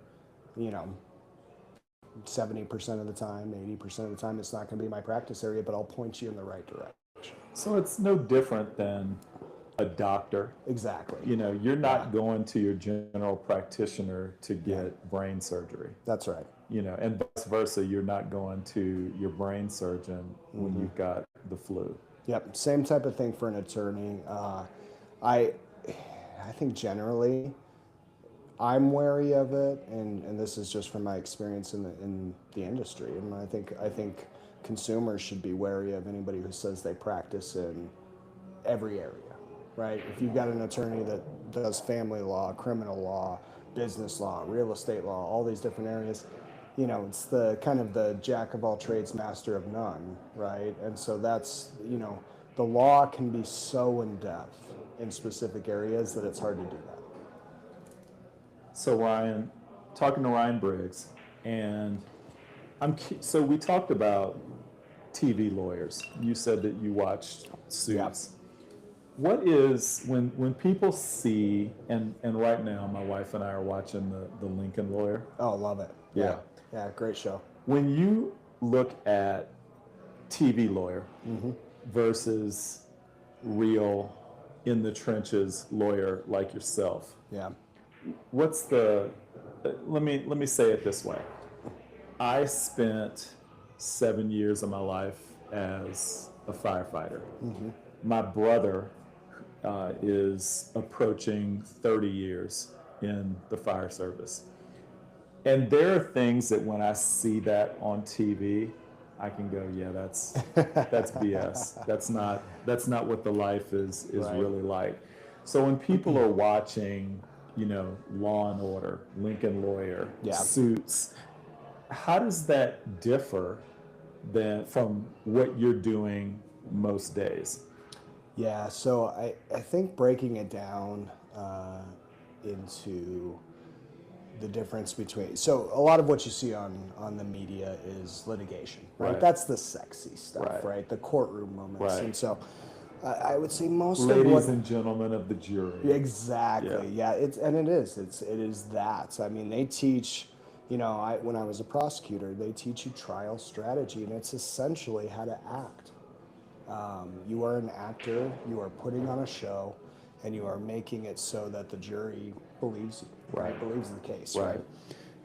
70% of the time, 80% of the time, it's not going to be my practice area, but I'll point you in the right direction. So it's no different than a doctor. Exactly. You're not going to your general practitioner to get brain surgery. That's right. And vice versa, you're not going to your brain surgeon when you've got the flu. Yep, same type of thing for an attorney. I think generally I'm wary of it, and this is just from my experience in the industry. And I think consumers should be wary of anybody who says they practice in every area, right? If you've got an attorney that does family law, criminal law, business law, real estate law, all these different areas, it's the kind of the jack of all trades, master of none, right? And so that's, the law can be so in depth in specific areas that it's hard to do that. So Ryan, talking to Ryan Briggs, and so we talked about TV lawyers. You said that you watched Suits. Yep. What is, when people see, and right now my wife and I are watching the Lincoln Lawyer. Oh, love it. Yeah. Yeah, great show. When you look at TV lawyer versus real in the trenches lawyer like yourself, what's let me say it this way. I spent 7 years of my life as a firefighter. My brother is approaching 30 years in the fire service. And there are things that when I see that on TV, I can go, yeah, that's BS. That's not what the life is really like. So when people are watching, Law and Order, Lincoln Lawyer, Suits, how does that differ from what you're doing most days? Yeah, so I think breaking it down into the difference between, so a lot of what you see on the media is litigation, right? That's the sexy stuff, right? The courtroom moments. And so I would say most ladies and gentlemen of the jury. Exactly. Yeah, it is that. I mean, they teach, when I was a prosecutor, they teach you trial strategy, and it's essentially how to act. You are an actor, you are putting on a show, and you are making it so that the jury believes you, right? Believes the case, right?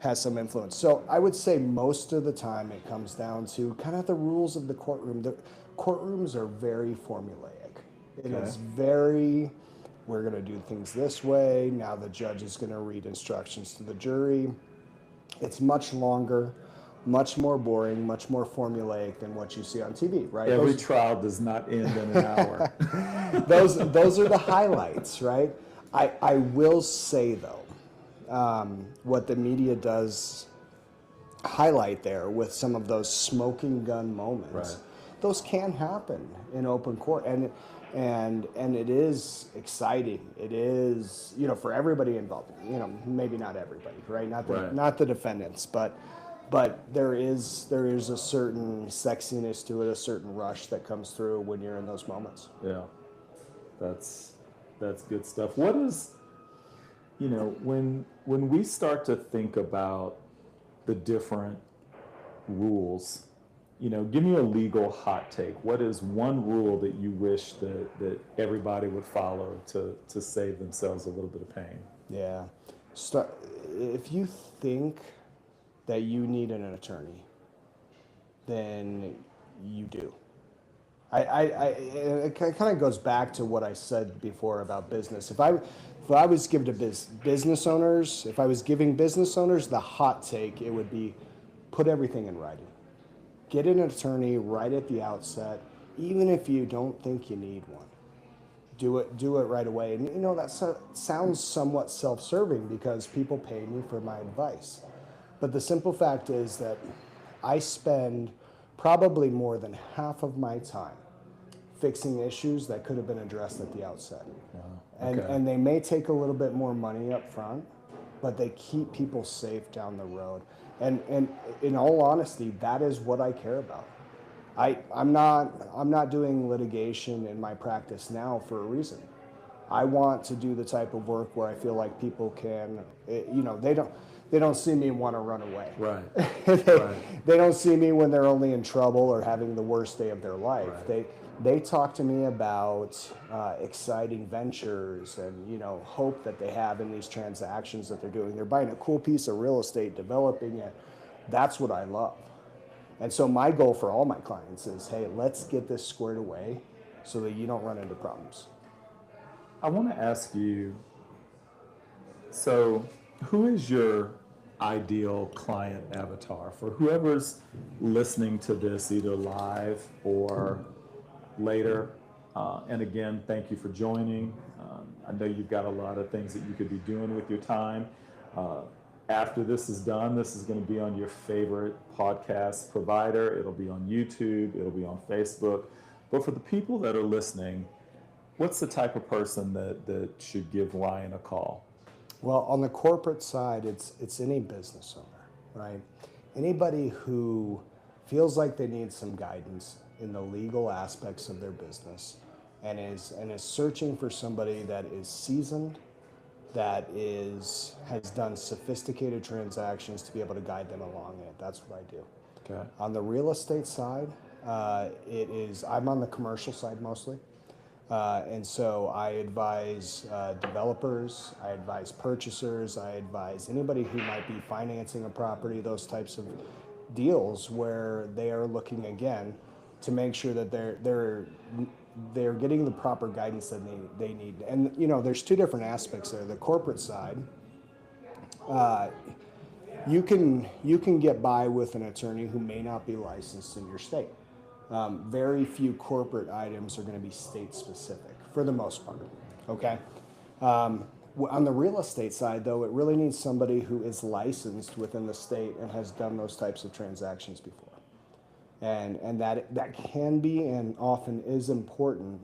Has some influence. So I would say most of the time it comes down to kind of the rules of the courtroom. The courtrooms are very formulaic. It is very, we're going to do things this way. Now the judge is going to read instructions to the jury. It's much longer, much more boring, much more formulaic than what you see on TV, right? Every trial does not end in an hour. those are the highlights, right? I will say, though, what the media does highlight there with some of those smoking gun moments, those can happen in open court. And it is exciting. It is, for everybody involved. Maybe not everybody, right? Not the defendants, but but there is a certain sexiness to it, a certain rush that comes through when you're in those moments. Yeah, that's good stuff. What is, when we start to think about the different rules, give me a legal hot take. What is one rule that you wish that everybody would follow to save themselves a little bit of pain? Yeah. If you think that you need an attorney, then you do. It kind of goes back to what I said before about business. If I was given to business owners, if I was giving business owners the hot take, it would be put everything in writing. Get an attorney right at the outset, even if you don't think you need one. Do it right away. And that sounds somewhat self-serving because people pay me for my advice. But the simple fact is that I spend probably more than half of my time fixing issues that could have been addressed at the outset. Okay. And they may take a little bit more money up front, but they keep people safe down the road. And in all honesty, that is what I care about. I'm not doing litigation in my practice now for a reason. I want to do the type of work where I feel like people can, they don't see me and want to run away. Right. They don't see me when they're only in trouble or having the worst day of their life. Right. They talk to me about exciting ventures and hope that they have in these transactions that they're doing. They're buying a cool piece of real estate, developing it. That's what I love. And so my goal for all my clients is, hey, let's get this squared away so that you don't run into problems. I want to ask you, so who is your ideal client avatar for whoever's listening to this either live or later? And again, thank you for joining. I know you've got a lot of things that you could be doing with your time. After this is done, this is going to be on your favorite podcast provider. It'll be on YouTube. It'll be on Facebook. But for the people that are listening, what's the type of person that should give Ryan a call? Well, on the corporate side, it's any business owner, right? Anybody who feels like they need some guidance in the legal aspects of their business and is searching for somebody that is seasoned, that has done sophisticated transactions to be able to guide them along it. That's what I do. Okay. On the real estate side, I'm on the commercial side mostly. And so I advise developers, I advise purchasers, I advise anybody who might be financing a property, those types of deals where they are looking again to make sure that they're getting the proper guidance that they need. And there's two different aspects there. The corporate side, you can get by with an attorney who may not be licensed in your state. Very few corporate items are going to be state specific for the most part, okay? On the real estate side, though, it really needs somebody who is licensed within the state and has done those types of transactions before. And that can be and often is important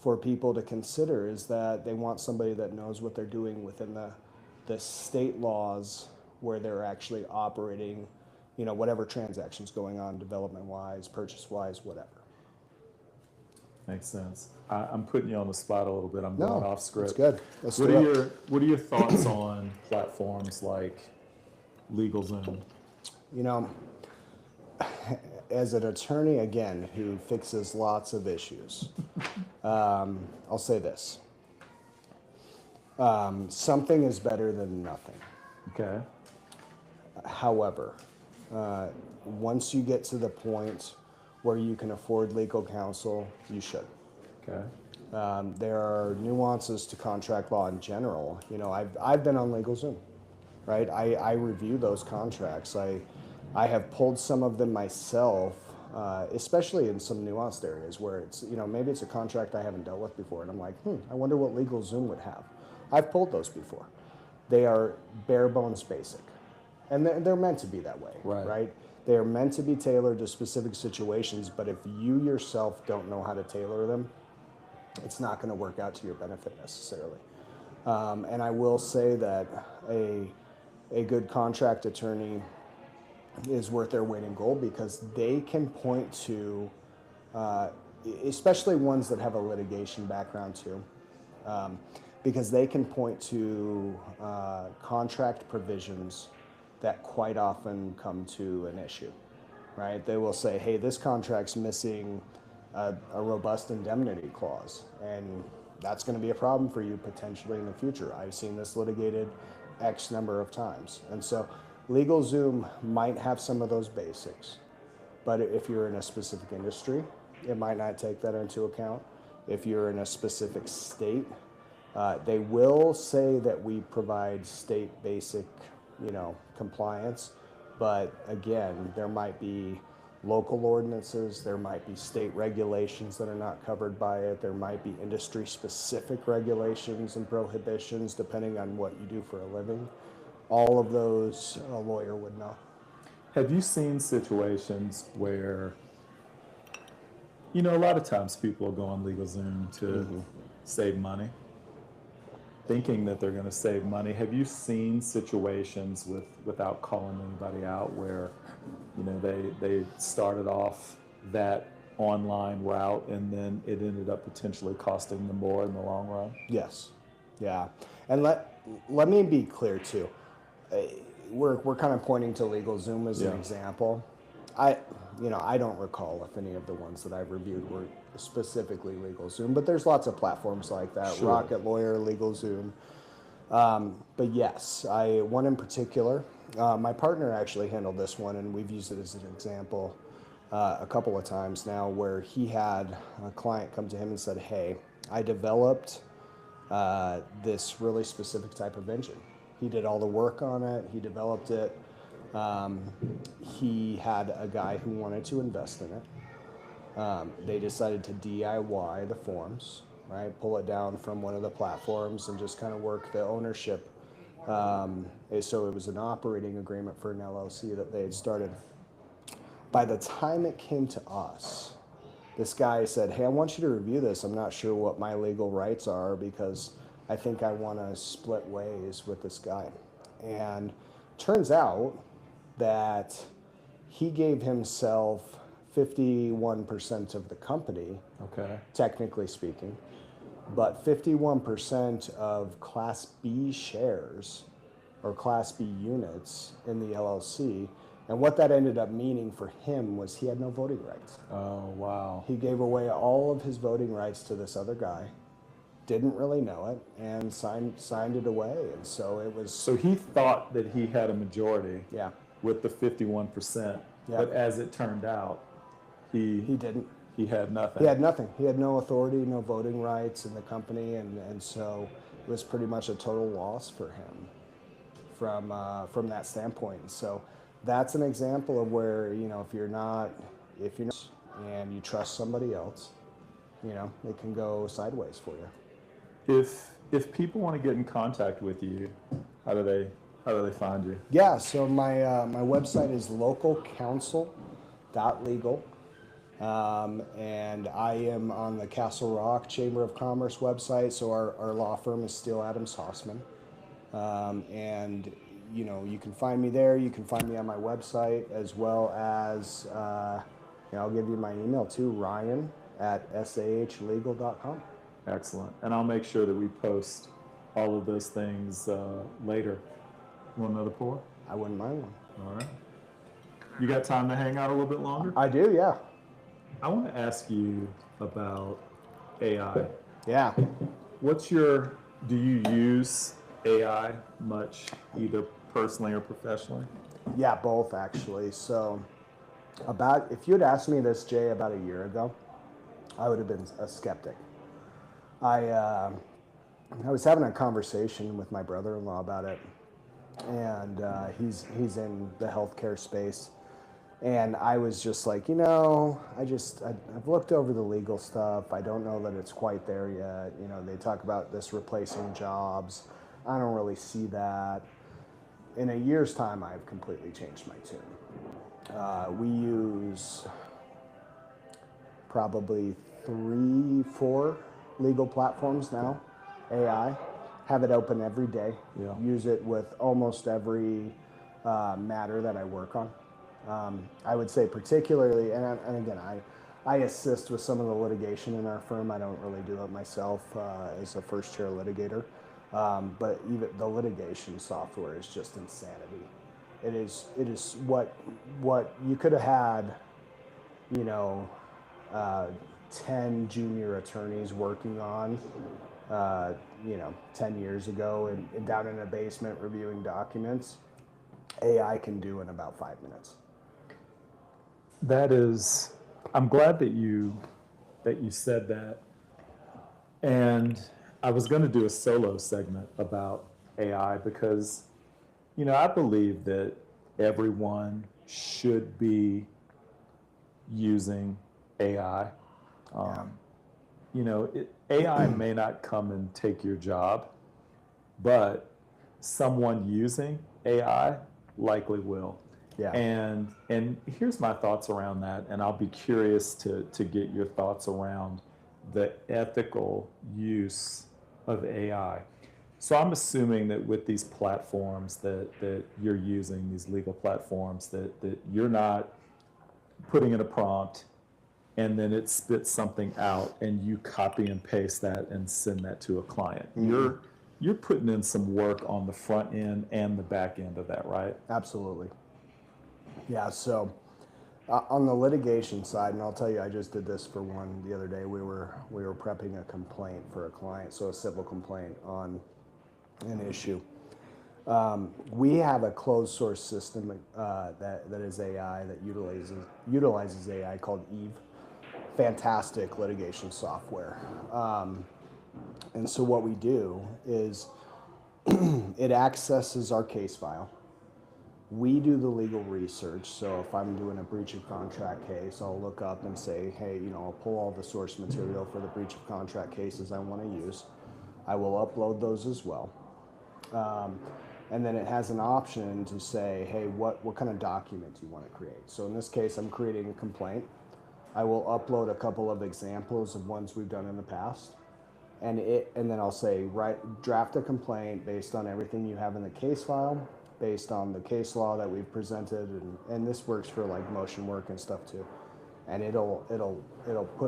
for people to consider, is that they want somebody that knows what they're doing within the state laws where they're actually operating, whatever transactions going on, development-wise, purchase-wise, whatever. Makes sense. I'm putting you on the spot a little bit. I'm going off script. That's good. What are your thoughts on platforms like LegalZoom? As an attorney, again, who fixes lots of issues, I'll say this. Something is better than nothing. Okay. However, once you get to the point where you can afford legal counsel, you should. Okay. There are nuances to contract law in general. I've been on LegalZoom, right? I review those contracts. I have pulled some of them myself, especially in some nuanced areas where it's, maybe it's a contract I haven't dealt with before, and I'm like, I wonder what LegalZoom would have. I've pulled those before. They are bare bones basic, and they're meant to be that way, right? They are meant to be tailored to specific situations, but if you yourself don't know how to tailor them, it's not going to work out to your benefit necessarily. And I will say that a good contract attorney is worth their weight in gold because they can point to, especially ones that have a litigation background too, because they can point to contract provisions that quite often come to an issue, right? They will say, hey, this contract's missing a robust indemnity clause, and that's going to be a problem for you potentially in the future. I've seen this litigated X number of times. And so LegalZoom might have some of those basics, but if you're in a specific industry, it might not take that into account. If you're in a specific state, they will say that we provide state basic, compliance, but again, there might be local ordinances, there might be state regulations that are not covered by it, there might be industry specific regulations and prohibitions depending on what you do for a living. All of those a lawyer would know. Have you seen situations where, a lot of times people will go on LegalZoom to save money, thinking that they're going to save money. Have you seen situations without calling anybody out where, they started off that online route and then it ended up potentially costing them more in the long run? Yes. Yeah. And let me be clear too. We're kind of pointing to LegalZoom as an example. I don't recall if any of the ones that I've reviewed were specifically LegalZoom, but there's lots of platforms like that. Sure. Rocket Lawyer, LegalZoom. But yes, one in particular, my partner actually handled this one, and we've used it as an example a couple of times now, where he had a client come to him and said, hey, I developed this really specific type of engine. He did all the work on it, he developed it. He had a guy who wanted to invest in it. They decided to DIY the forms, right? Pull it down from one of the platforms and just kind of work the ownership. So it was an operating agreement for an LLC that they had started. By the time it came to us, this guy said, hey, I want you to review this. I'm not sure what my legal rights are because I think I want to split ways with this guy. And turns out that he gave himself 51% of the company, technically speaking, but 51% of Class B shares or Class B units in the LLC. And what that ended up meaning for him was he had no voting rights. Oh, wow. He gave away all of his voting rights to this other guy, didn't really know it, and signed it away. And so it was... So he thought that he had a majority yeah. with the 51%, yeah. but as it turned out, he didn't. He had nothing. He had nothing. He had no authority, no voting rights in the company, and so it was pretty much a total loss for him from that standpoint. And so that's an example of where, if you're not and you trust somebody else, it can go sideways for you. If people want to get in contact with you, how do they find you? Yeah, so my website is localcounsel.legal. And I am on the Castle Rock Chamber of Commerce website, so our law firm is still Adams Hossman. And you can find me there. You can find me on my website, as well as I'll give you my email too, ryan@sahlegal.com. Excellent. And I'll make sure that we post all of those things later. You want another pour? I wouldn't mind one. All right. You got time to hang out a little bit longer? I do, yeah. I want to ask you about AI. Yeah. Do you use AI much, either personally or professionally? Yeah, both actually. So if you had asked me this, Jay, about a year ago, I would have been a skeptic. I was having a conversation with my brother-in-law about it, and he's in the healthcare space. And I was just like, I've looked over the legal stuff. I don't know that it's quite there yet. They talk about this replacing jobs. I don't really see that. In a year's time, I've completely changed my tune. We use probably 3-4 legal platforms now, AI. Have it open every day. Yeah. Use it with almost every matter that I work on. I would say particularly, and again, I assist with some of the litigation in our firm. I don't really do it myself as a first chair litigator, but even the litigation software is just insanity. It is what you could have had, you know, uh, 10 junior attorneys working on, 10 years ago and down in a basement reviewing documents. AI can do in about 5 minutes. That is, I'm glad that you said that. And I was going to do a solo segment about AI because, I believe that everyone should be using AI. AI may not come and take your job, but someone using AI likely will. Yeah. And here's my thoughts around that, and I'll be curious to get your thoughts around the ethical use of AI. So I'm assuming that with these platforms that you're using, these legal platforms, that you're not putting in a prompt and then it spits something out and you copy and paste that and send that to a client. Mm-hmm. You're putting in some work on the front end and the back end of that, right? Absolutely. Yeah, so on the litigation side, and I'll tell you, I just did this for one the other day. We were prepping a complaint for a client, so a civil complaint on an issue. We have a closed source system that is AI, that utilizes AI, called Eve. Fantastic litigation software. And so what we do is it accesses our case file. We do the legal research. So if I'm doing a breach of contract case, I'll look up and say, hey, I'll pull all the source material for the breach of contract cases I want to use. I will upload those as well. And then it has an option to say, hey, what kind of document do you want to create? So in this case, I'm creating a complaint. I will upload a couple of examples of ones we've done in the past. And then I'll say, draft a complaint based on everything you have in the case file, based on the case law that we've presented, and this works for like motion work and stuff too. And it'll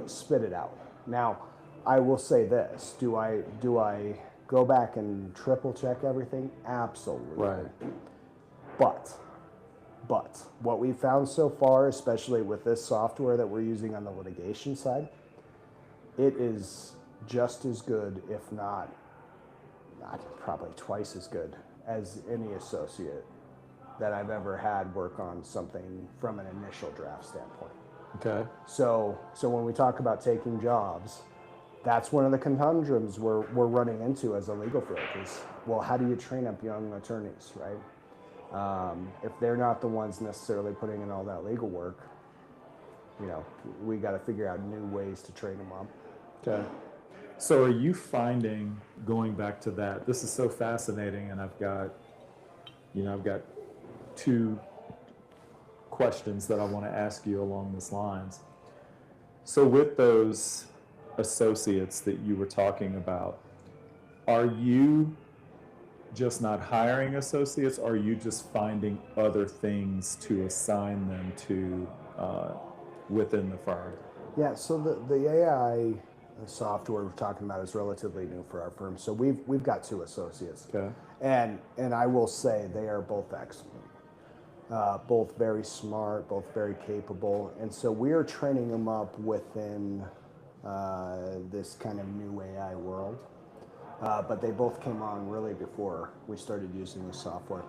spit it out. Now, I will say this: do I go back and triple check everything? Absolutely. Right. But what we've found so far, especially with this software that we're using on the litigation side, it is just as good, if not probably twice as good as any associate that I've ever had work on something from an initial draft standpoint. Okay. So when we talk about taking jobs, that's one of the conundrums we're running into as a legal field is, well, how do you train up young attorneys, right? If they're not the ones necessarily putting in all that legal work, we got to figure out new ways to train them up. Okay. So are you finding, going back to that, this is so fascinating, and I've got two questions that I want to ask you along these lines. So with those associates that you were talking about, are you just not hiring associates, or are you just finding other things to assign them to within the firm? Yeah, so the AI software we're talking about is relatively new for our firm. So we've got two associates. Okay. And I will say they are both excellent. Both very smart, both very capable. And so we are training them up within this kind of new AI world. But they both came on really before we started using the software.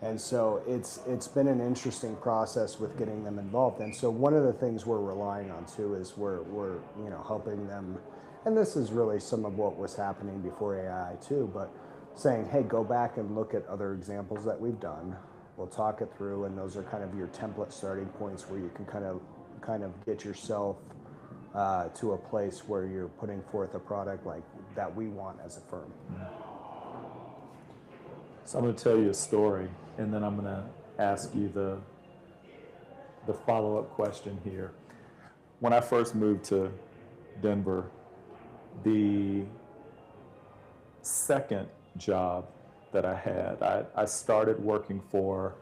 And so it's been an interesting process with getting them involved. And so one of the things we're relying on too is we're helping them, and this is really some of what was happening before AI too, but saying, hey, go back and look at other examples that we've done. We'll talk it through, and those are kind of your template starting points where you can kind of get yourself to a place where you're putting forth a product like that we want as a firm. So I'm going to tell you a story, and then I'm going to ask you the follow-up question here. When I first moved to Denver, the second job that I had, I started working for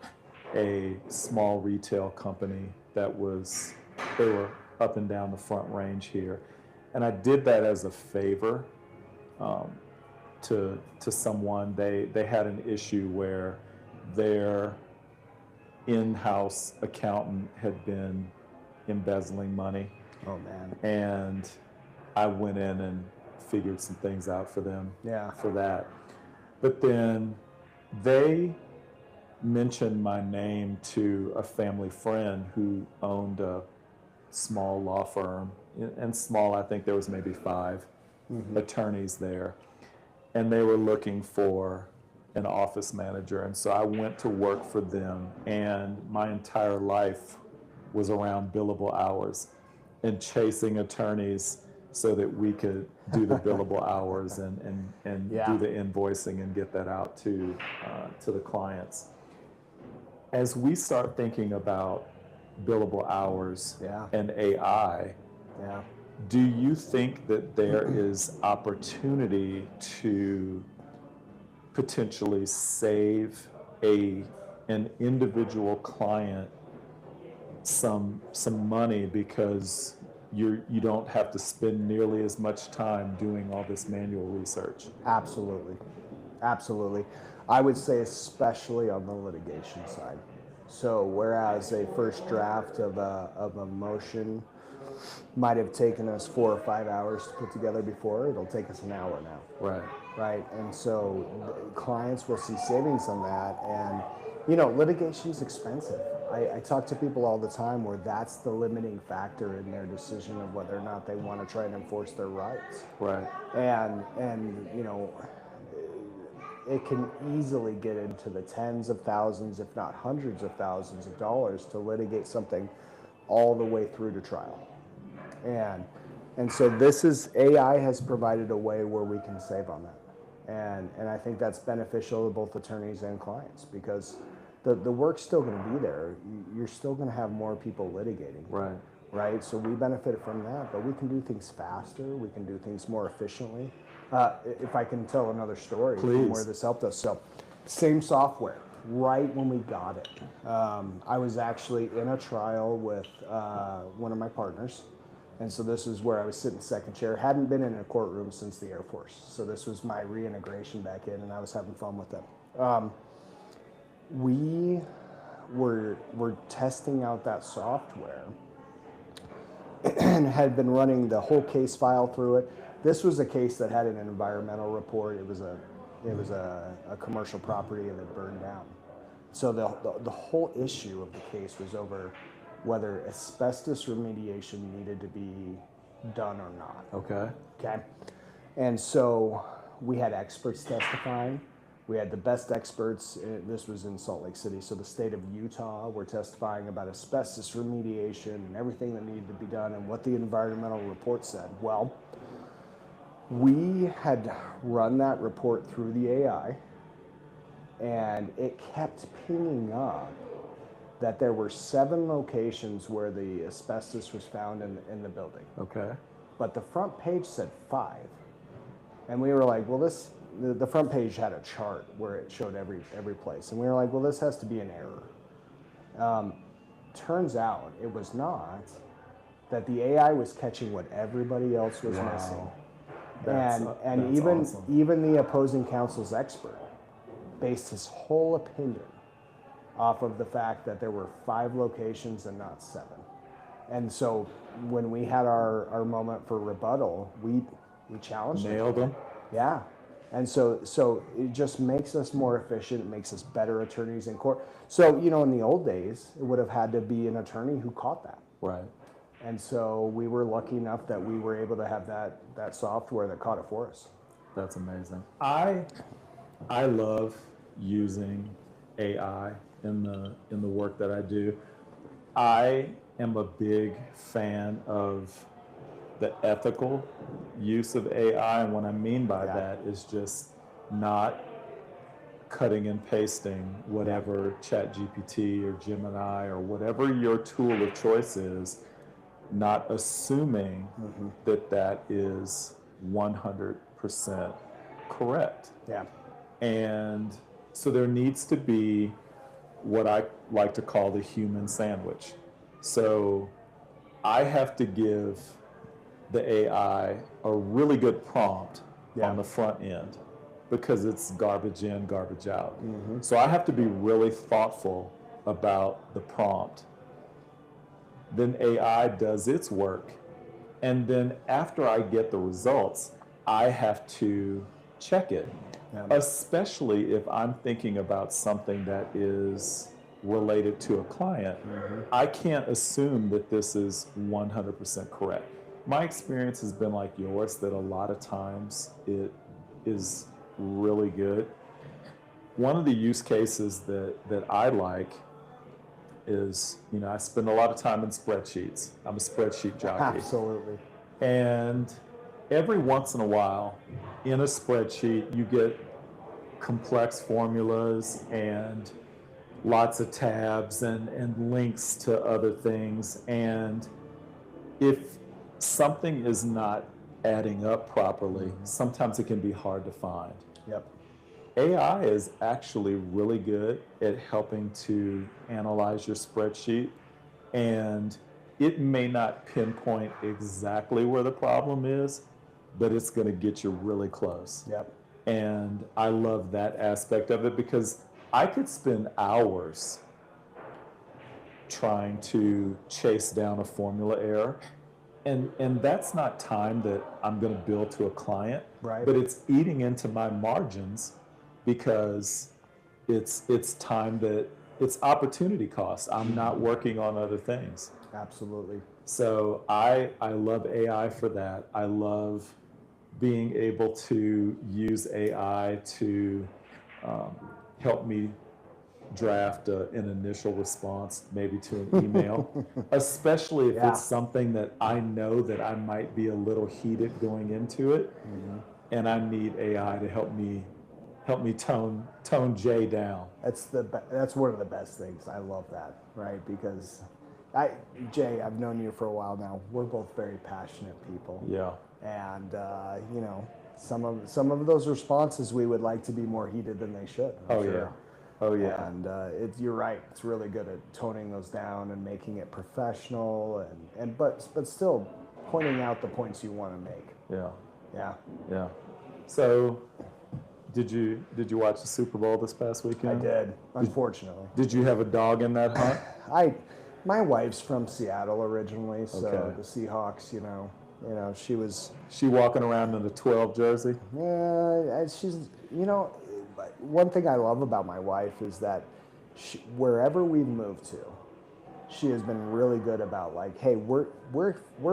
a small retail company they were up and down the Front Range here. And I did that as a favor um, to someone. They had an issue where their in-house accountant had been embezzling money. Oh man. And I went in and figured some things out for them for that. But then they mentioned my name to a family friend who owned a small law firm. And small, I think there was maybe 5 attorneys there. And they were looking for an office manager. And so I went to work for them. And my entire life was around billable hours and chasing attorneys so that we could do the billable hours and do the invoicing and get that out to the clients. As we start thinking about billable hours and AI, do you think that there is opportunity to potentially save an individual client some money because you don't have to spend nearly as much time doing all this manual research? Absolutely. Absolutely. I would say especially on the litigation side. So whereas a first draft of a motion might have taken us 4 or 5 hours to put together before, it'll take us an hour now. Right. Right. And so clients will see savings on that. And, litigation is expensive. I talk to people all the time where that's the limiting factor in their decision of whether or not they want to try and enforce their rights. Right. And it can easily get into the tens of thousands, if not hundreds of thousands of dollars to litigate something all the way through to trial. And so AI has provided a way where we can save on that. And I think that's beneficial to both attorneys and clients because the work's still going to be there. You're still going to have more people litigating. Right. Right? So we benefit from that, but we can do things faster. We can do things more efficiently. If I can tell another story from where this helped us. So same software, right when we got it. I was actually in a trial with one of my partners. And so this is where I was sitting second chair. Hadn't been in a courtroom since the Air Force. So this was my reintegration back in, and I was having fun with them. We were testing out that software and had been running the whole case file through it. This was a case that had an environmental report. It was a commercial property that had burned down. So the whole issue of the case was over whether asbestos remediation needed to be done or not. Okay. And so we had experts testifying. We had the best experts. This was in Salt Lake City. So the state of Utah were testifying about asbestos remediation and everything that needed to be done and what the environmental report said. Well, we had run that report through the AI, and it kept pinging up that there were 7 locations where the asbestos was found in the building. Okay. But the front page said 5. And we were like, well, the front page had a chart where it showed every place. And we were like, well, this has to be an error. Turns out it was not, that the AI was catching what everybody else was missing. That's even awesome. Even the opposing counsel's expert based his whole opinion off of the fact that there were 5 locations and not 7. And so when we had our moment for rebuttal, we challenged Nailed them. Yeah. And so it just makes us more efficient, it makes us better attorneys in court. So, in the old days, it would have had to be an attorney who caught that. Right. And so we were lucky enough that we were able to have that software that caught it for us. That's amazing. I love using AI in the work that I do. I am a big fan of the ethical use of AI, and what I mean by that is just not cutting and pasting whatever ChatGPT or Gemini or whatever your tool of choice is, not assuming that is 100% correct. Yeah. And so there needs to be what I like to call the human sandwich. So I have to give the AI a really good prompt Yeah. on the front end because it's garbage in, garbage out. So I have to be really thoughtful about the prompt. Then AI does its work. And then after I get the results, I have to check it, Yeah. especially if I'm thinking about something that is related to a client. I can't assume that this is 100% correct. My experience has been like yours, that a lot of times it is really good. One of the use cases that I like is, I spend a lot of time in spreadsheets. I'm a spreadsheet jockey. Absolutely. And every once in a while, in a spreadsheet, you get complex formulas and lots of tabs and links to other things. And if something is not adding up properly, sometimes it can be hard to find. Yep. AI is actually really good at helping to analyze your spreadsheet, and it may not pinpoint exactly where the problem is, but it's going to get you really close. Yep. And I love that aspect of it because I could spend hours trying to chase down a formula error. And that's not time that I'm going to bill to a client, Right. but it's eating into my margins because it's time that it's opportunity cost. I'm not working on other things. Absolutely. So I love AI for that. I love being able to use AI to help me draft an initial response, maybe to an email, especially if Yeah. it's something that I know that I might be a little heated going into it, and I need AI to help me tone Jay down. That's one of the best things. I love that, right? Because Jay, I've known you for a while now. We're both very passionate people. Yeah. And some of those responses we would like to be more heated than they should. I'm sure. Yeah. Oh yeah. And you're right. It's really good at toning those down and making it professional, but still pointing out the points you want to make. Yeah. Yeah. Yeah. So, did you watch the Super Bowl this past I weekend? did. Unfortunately, Did you have a dog in that hunt? my wife's from Seattle originally, so Okay. the Seahawks. She was. She walking around in a 12 jersey? She's. One thing I love about my wife is that wherever we've moved to, she has been really good about like, hey, we're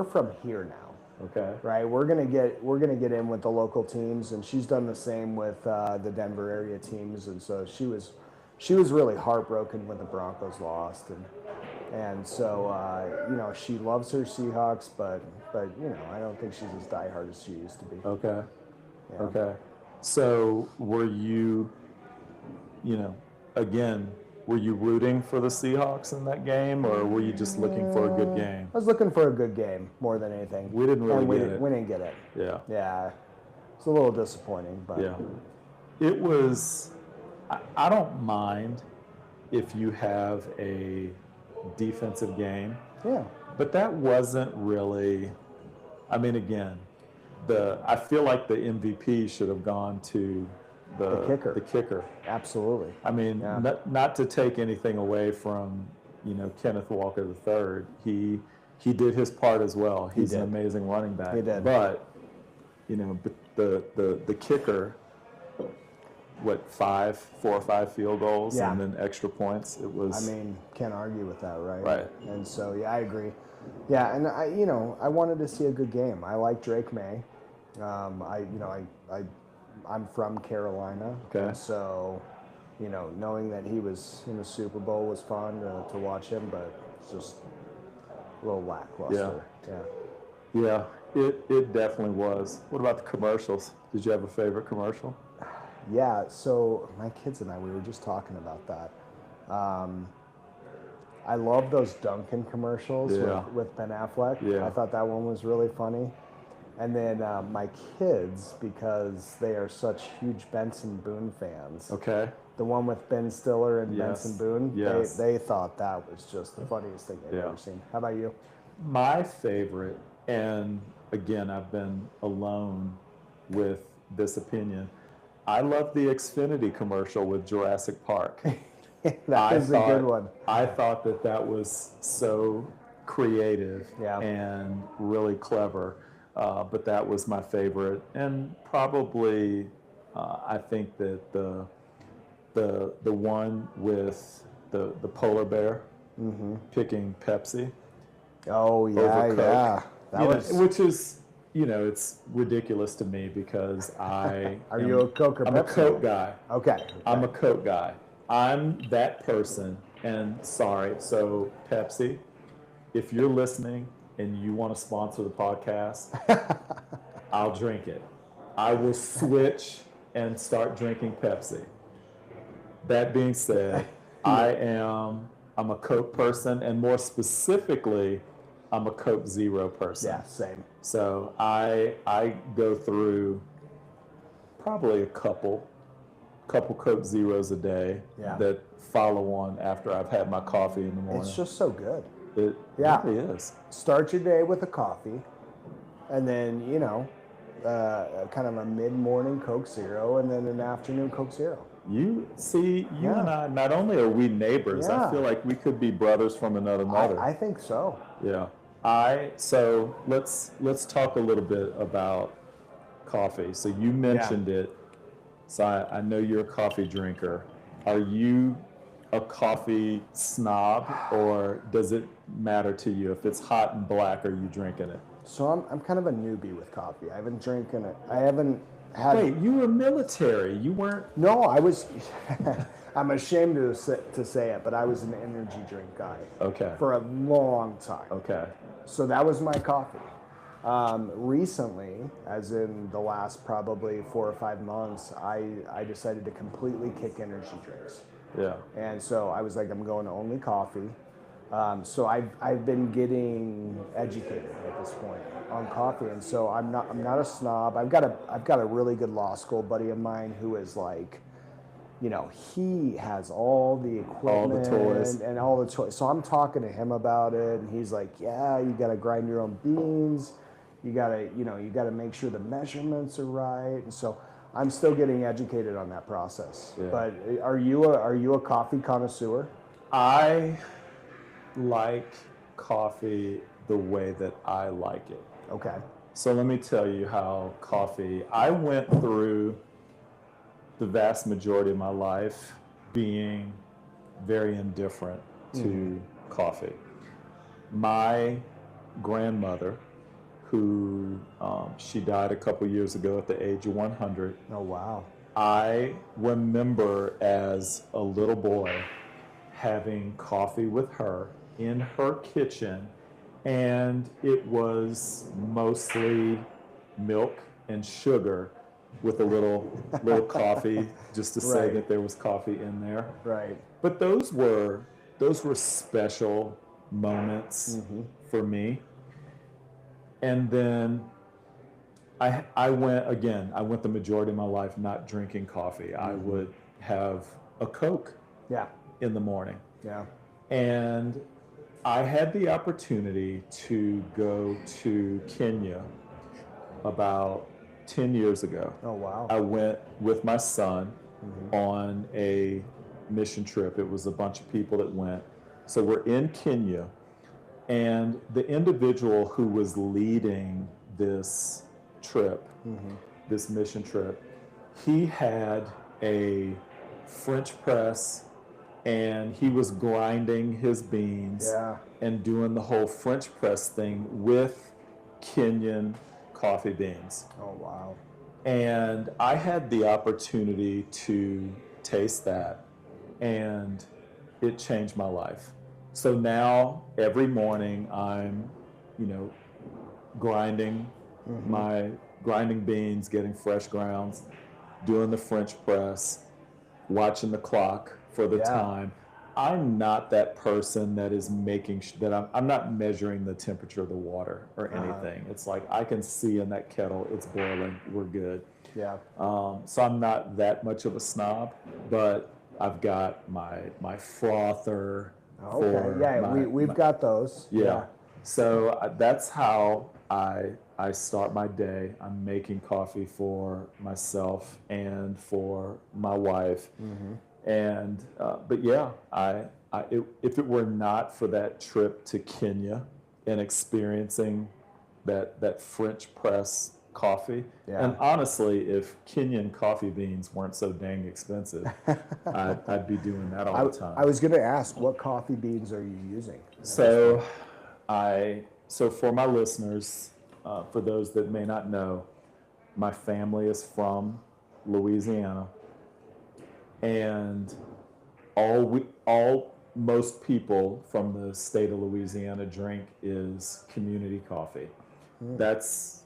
from here now, Okay. right? We're gonna get in with the local teams, and she's done the same with the Denver area teams, and so she was really heartbroken when the Broncos lost, and so she loves her Seahawks, but I don't think she's as diehard as she used to be. Okay. Yeah. Okay. So were you, again, were you rooting for the Seahawks in that game, or were you just looking for a good game? I was looking for a good game more than anything. We didn't really And we get it. We didn't get it. Yeah. Yeah, it's a little disappointing, but Yeah. It was, I don't mind if you have a defensive game, yeah, but that wasn't really, I mean, again, I feel like the MVP should have gone to the kicker. The kicker. absolutely. I mean, Yeah. not to take anything away from, Kenneth Walker III. He did his part as well. He's an did. amazing running back. He did. But, the kicker, 4 or 5 field goals Yeah. and then extra points. It was. I mean, can't argue with that, right? Right. And so, yeah, I agree. Yeah, and I wanted to see a good game. I like Drake May. I'm from Carolina. Okay. And so, knowing that he was in the Super Bowl was fun to watch him, but it's just a little lackluster. Yeah, it definitely was. What about the commercials? Did you have a favorite commercial? Yeah, so my kids and we were just talking about that. I love those Dunkin' commercials with Ben Affleck. Yeah. I thought that one was really funny. And then my kids, because they are such huge Benson Boone fans, Okay. The one with Ben Stiller and Yes. Benson Boone. Yes. They thought that was just the funniest thing they've Yeah. ever seen. How about you? My favorite, and again, I've been alone with this opinion. I love the Xfinity commercial with Jurassic Park. That is a good one. I thought that was so creative Yeah. and really clever, but that was my favorite. And probably, I think that the one with the polar bear picking Pepsi. Oh yeah, over Coke. yeah. That You know, was. which is, it's ridiculous to me because Are you a Coke or I'm Pepsi? a Coke guy. Okay. I'm a Coke guy. I'm that person, and sorry, so Pepsi, if you're listening and you want to sponsor the podcast, I'll drink it. I will switch and start drinking Pepsi. That being said, I'm a Coke person, and more specifically, I'm a Coke Zero person. Yeah, same. So I go through probably a couple Coke Zeros a day Yeah. that follow on after I've had my coffee in the morning. It's just so good. It Yeah. really is. Start your day with a coffee, and then kind of a mid-morning Coke Zero, and then an afternoon Coke Zero. You see, you Yeah. and I, not only are we neighbors, Yeah. I feel like we could be brothers from another mother. I think so. Yeah. So let's talk a little bit about coffee. So you mentioned it. So I know you're a coffee drinker. Are you a coffee snob, or does it matter to you if it's hot and black? Are you drinking it? So I'm kind of a newbie with coffee. I haven't drinking it. I haven't had. Wait, you were military. You weren't. No, I was. I'm ashamed to say it, but I was an energy drink guy Okay. for a long time. Okay. So that was my coffee. Recently, as in the last probably 4 or 5 months, I decided to completely kick energy drinks. Yeah. And so I was like, I'm going to only coffee. So I've been getting educated at this point on coffee, and so I'm not a snob. I've got a really good law school buddy of mine who is like, he has all the equipment, toys. and all the toys. So I'm talking to him about it, and he's like, yeah, you got to grind your own beans. You gotta make sure the measurements are right. And so I'm still getting educated on that process. Yeah. But are you a coffee connoisseur? I like coffee the way that I like it. Okay. So let me tell you how I went through the vast majority of my life being very indifferent to coffee. My grandmother, who she died a couple years ago at the age of 100. Oh, wow. I remember as a little boy having coffee with her in her kitchen, and it was mostly milk and sugar with a little coffee, just to say Right. that there was coffee in there. Right. But those were special moments for me. And then I went the majority of my life not drinking coffee. I would have a Coke Yeah. in the morning. Yeah. And I had the opportunity to go to Kenya about 10 years ago. Oh, wow. I went with my son on a mission trip. It was a bunch of people that went. So we're in Kenya, and the individual who was leading this trip, this mission trip, he had a French press, and he was grinding his beans Yeah. and doing the whole French press thing with Kenyan coffee beans. Oh, wow. And I had the opportunity to taste that, and it changed my life. So now every morning I'm, grinding beans, getting fresh grounds, doing the French press, watching the clock for the time. I'm not that person that is making that I'm not measuring the temperature of the water or anything. It's like I can see in that kettle it's boiling. We're good. Yeah. So I'm not that much of a snob, but I've got my frother Okay, for yeah, we've got those. yeah. So that's how I start my day. I'm making coffee for myself and for my wife. And but yeah, if it were not for that trip to Kenya and experiencing that French press coffee, Yeah. and honestly, if Kenyan coffee beans weren't so dang expensive, I'd be doing that all the time. I was going to ask, what coffee beans are you using? So, so for my listeners, for those that may not know, my family is from Louisiana, and most people from the state of Louisiana drink is community coffee. That's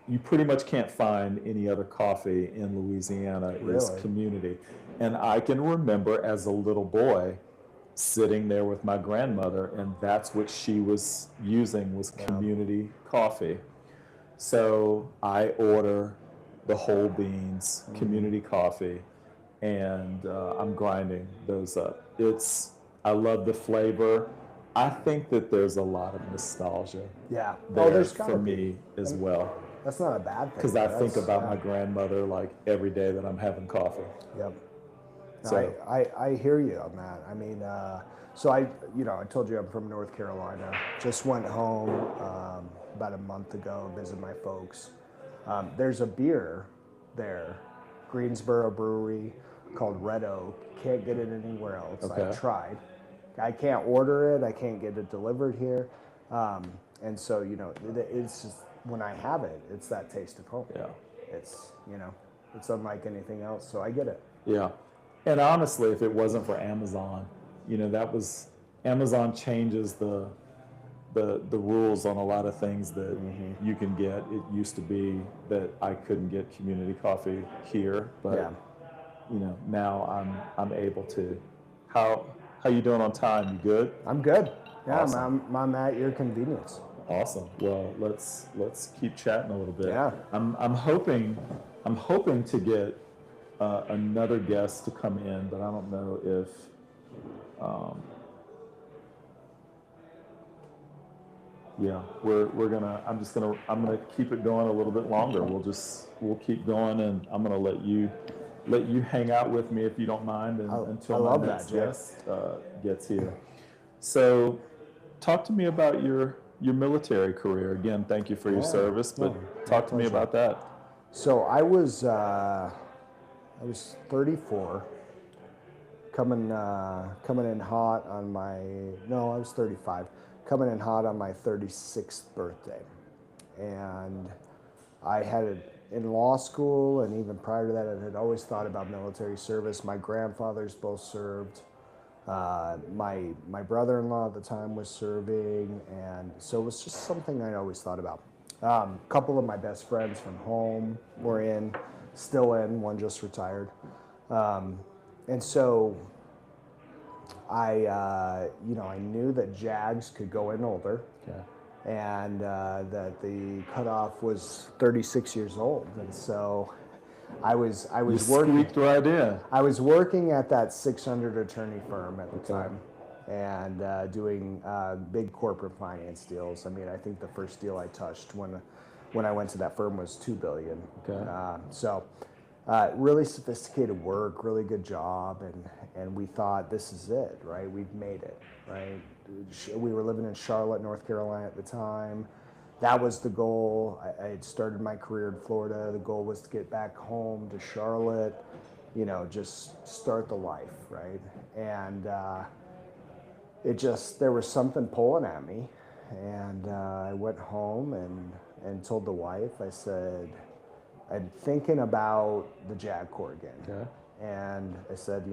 you pretty much can't find any other coffee in Louisiana is Really? community. And I can remember as a little boy sitting there with my grandmother, and that's what she was using was community coffee. So I order the whole beans community coffee, and I'm grinding those up. I love the flavor. I think that there's a lot of nostalgia Yeah. there there's for gotta be. me as well. That's not a bad thing. Because I think That's- about yeah. my grandmother like every day that I'm having coffee. Yep. No, So- I hear you on that. I mean, so I told you I'm from North Carolina. Just went home about a month ago, visit my folks. There's a beer there, Greensboro Brewery, called Red Oak. Can't get it anywhere else. Okay. I tried. I can't order it. I can't get it delivered here. And so, it's just, when I have it, it's that taste of home. Yeah. It's, it's unlike anything else. So I get it. Yeah. And honestly, if it wasn't for Amazon, Amazon changes the rules on a lot of things that you can get. It used to be that I couldn't get community coffee here, but Yeah. Now I'm able to. How you doing on time? You good? I'm good. Yeah, Awesome. I'm at your convenience. Awesome. Well, let's keep chatting a little bit. Yeah. I'm hoping to get another guest to come in, but I don't know if. Yeah, I'm gonna keep it going a little bit longer. We'll keep going, and I'm gonna let you hang out with me if you don't mind, until I love my that, next Jay. guest gets here. So, talk to me about your military career. Again, thank you for your service, but talk to me about that. So I was 34, coming in hot on my I was 35, coming in hot on my 36th birthday, and I had in law school, and even prior to that, I had always thought about military service. My grandfathers both served. My brother-in-law at the time was serving, and so it was just something I always thought about. A couple of my best friends from home were still in, one just retired. And so I knew that JAGs could go in older. Okay. And that the cutoff was 36 years old, and so I was working. Squeaked right in. I was working at that 600 attorney firm at the time, and doing big corporate finance deals. I mean, I think the first deal I touched when I went to that firm was $2 billion. Okay. Really sophisticated work, really good job, and we thought, this is it, right? We've made it, right? We were living in Charlotte, North Carolina at the time. That was the goal. I had started my career in Florida. The goal was to get back home to Charlotte, just start the life, right? And there was something pulling at me, and I went home and told the wife. I said, I'm thinking about the JAG Corps again. Okay. And I said,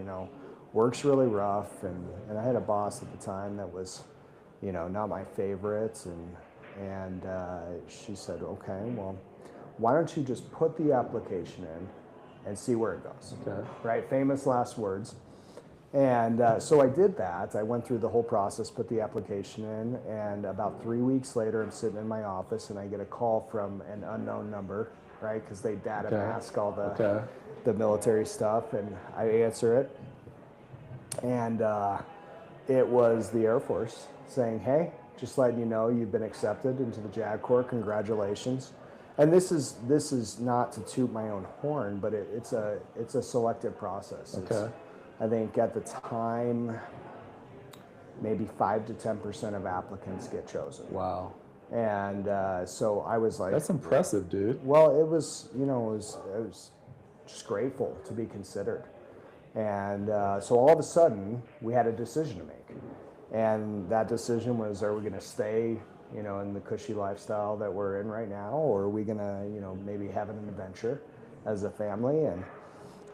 work's really rough, and I had a boss at the time that was, not my favorite, and she said, okay, well, why don't you just put the application in and see where it goes, Okay. right? Famous last words. And so I did that. I went through the whole process, put the application in, and about 3 weeks later, I'm sitting in my office, and I get a call from an unknown number, right? Because they data mask all the military stuff, and I answer it, And it was the Air Force saying, hey, just letting you know you've been accepted into the JAG Corps, congratulations. And this is not to toot my own horn, but it's a selective process. Okay. I think at the time, maybe 5 to 10% of applicants get chosen. Wow. And so I was like, That's impressive, dude. well, it was, it was just grateful to be considered. And so all of a sudden, we had a decision to make. And that decision was, are we going to stay, in the cushy lifestyle that we're in right now, or are we going to, maybe have an adventure as a family? And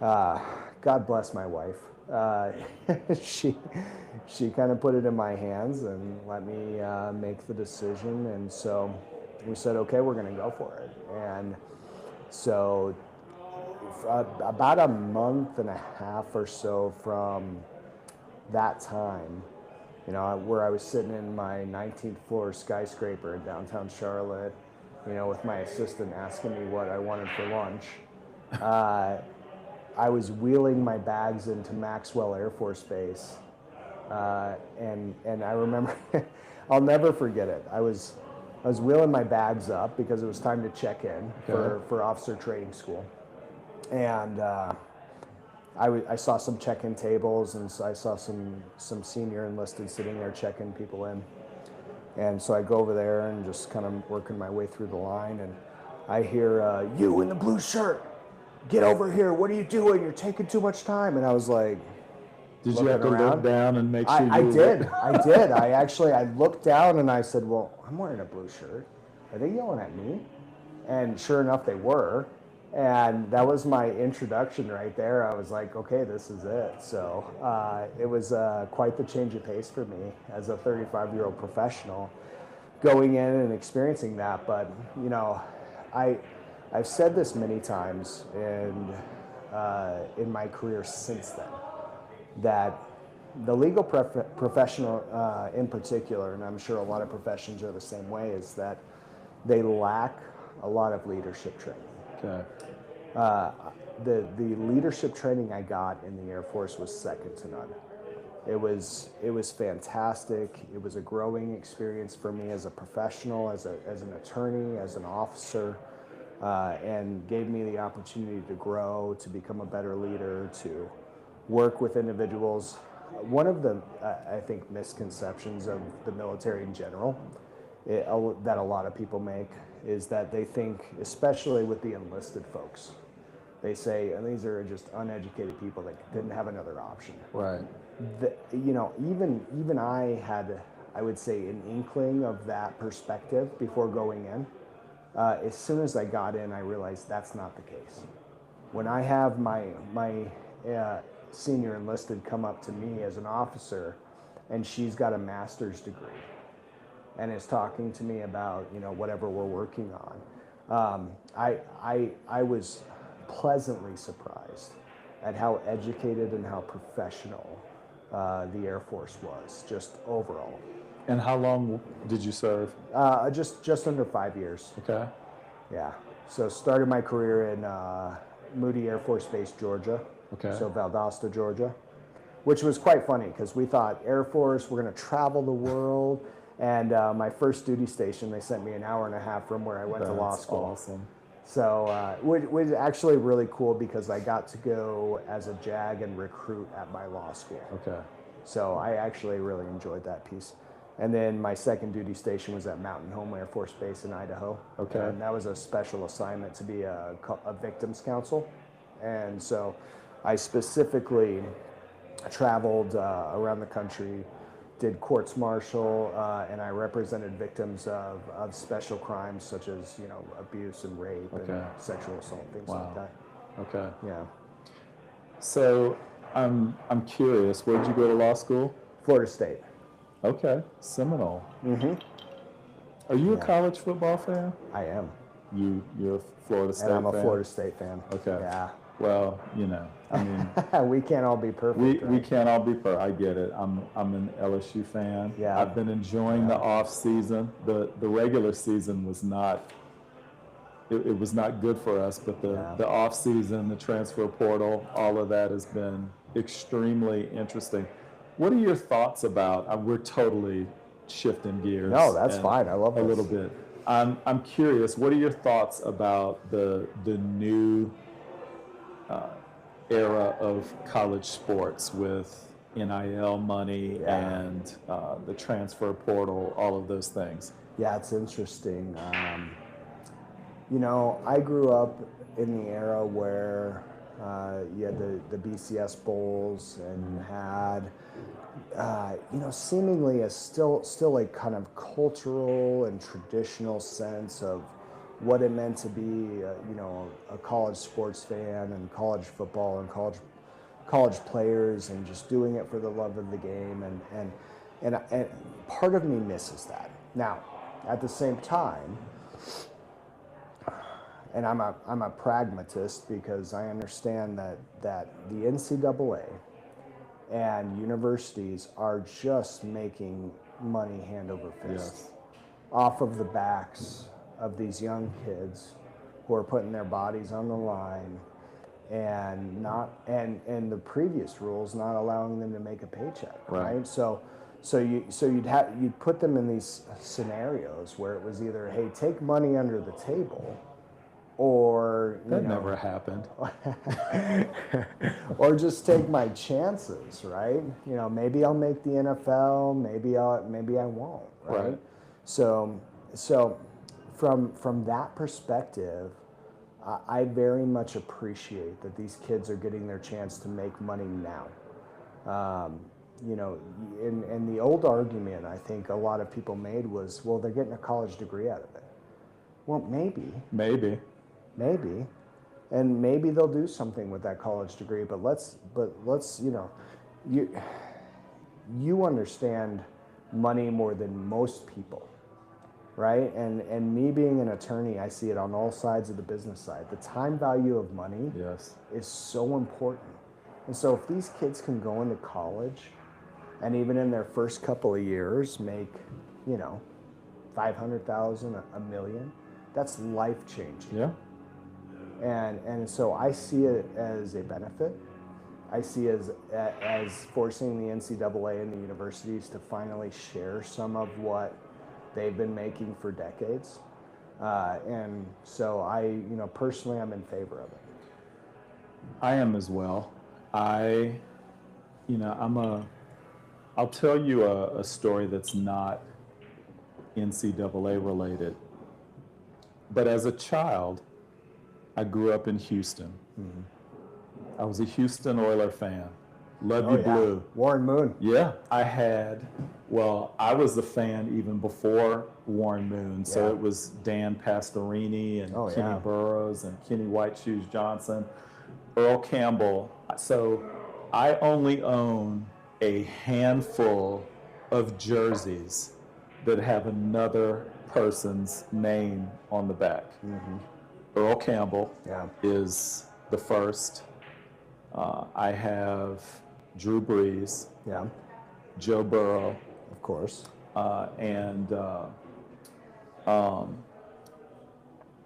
God bless my wife. She kind of put it in my hands and let me make the decision. And so we said, okay, we're going to go for it. And so about a month and a half or so from that time, where I was sitting in my 19th floor skyscraper in downtown Charlotte, with my assistant asking me what I wanted for lunch, I was wheeling my bags into Maxwell Air Force Base, and I remember, I'll never forget it. I was wheeling my bags up because it was time to check in for officer training school, and I saw some check-in tables, and so I saw some senior enlisted sitting there checking people in, and so I go over there and just kind of working my way through the line, and I hear, "You in the blue shirt, get over here! What are you doing? You're taking too much time." And I was like, did you have to look down and make sure I did. I looked down and I said, well, I'm wearing a blue shirt. Are they yelling at me? And sure enough, they were. And that was my introduction right there. I was like, okay, this is it. So it was quite the change of pace for me as a 35-year-old professional going in and experiencing that. But, I've said this many times in my career since then, that the legal professional in particular, and I'm sure a lot of professions are the same way, is that they lack a lot of leadership training. Okay. The leadership training I got in the Air Force was second to none. It was fantastic. It was a growing experience for me as a professional, as an attorney, as an officer, and gave me the opportunity to grow, to become a better leader, to work with individuals. One of the, I think, misconceptions of the military in general that a lot of people make is that they think, especially with the enlisted folks, they say, and these are just uneducated people that didn't have another option. Right. Even I had, I would say, an inkling of that perspective before going in. As soon as I got in, I realized that's not the case. When I have my senior enlisted come up to me as an officer, and she's got a master's degree, and is talking to me about whatever we're working on, I was pleasantly surprised at how educated and how professional the Air Force was, just overall. And how long did you serve? Just under 5 years. Okay. Yeah. So started my career in Moody Air Force Base, Georgia. Okay. So Valdosta, Georgia, which was quite funny because we thought Air Force, we're going to travel the world. And my first duty station, they sent me an hour and a half from where I went to law school. Awesome. So it was actually really cool because I got to go as a JAG and recruit at my law school. Okay. So I actually really enjoyed that piece. And then my second duty station was at Mountain Home Air Force Base in Idaho. Okay. And that was a special assignment to be a victims counsel. And so I specifically traveled around the country, did courts martial, and I represented victims of special crimes such as abuse and rape and sexual assault, things like that. Okay. Yeah. So I'm curious, where'd you go to law school? Florida State. Okay, Seminole. Mm-hmm. Are you a college football fan? I am. You're a Florida State And I'm a fan? Florida State fan. Okay. Yeah. Well, I mean, We can't all be perfect. we right? can't all be perfect. I get it. I'm an LSU fan. Yeah. I've been enjoying the off season. The regular season was not it was not good for us. But the off season, the transfer portal, all of that has been extremely interesting. What are your thoughts about? We're totally shifting gears. No, that's fine. I love a this. little bit. I'm curious. What are your thoughts about the new era of college sports with NIL money and the transfer portal, all of those things? Yeah, it's interesting. I grew up in the era where you had the BCS bowls, and you had, seemingly still a kind of cultural and traditional sense of what it meant to be, a college sports fan, and college football, and college players, and just doing it for the love of the game, and part of me misses that. Now, at the same time, and I'm a pragmatist, because I understand that the NCAA and universities are just making money hand over fist off of the backs of these young kids who are putting their bodies on the line, and the previous rules not allowing them to make a paycheck, right? So you'd put them in these scenarios where it was either, hey, take money under the table, or that never happened. Or just take my chances, right? Maybe I'll make the NFL, maybe I won't, right? So from that perspective, I very much appreciate that these kids are getting their chance to make money now. And the old argument I think a lot of people made was, well, they're getting a college degree out of it. Well, maybe, and maybe they'll do something with that college degree. But let's you understand money more than most people, right? And me being an attorney, I see it on all sides of the business side. The time value of money is so important. And so if these kids can go into college, and even in their first couple of years make, $500,000, $1 million, that's life-changing. Yeah. And so I see it as a benefit. I see it as forcing the NCAA and the universities to finally share some of what they've been making for decades. And so personally, I'm in favor of it. I am as well. I'll tell you a story that's not NCAA related. But as a child, I grew up in Houston. Mm-hmm. I was a Houston Oilers fan. Love you, Blue. Warren Moon. Yeah. I was a fan even before Warren Moon. So it was Dan Pastorini and Kenny Burroughs and Kenny White Shoes Johnson, Earl Campbell. So I only own a handful of jerseys that have another person's name on the back. Mm-hmm. Earl Campbell is the first. I have Drew Brees, Joe Burrow, of course, and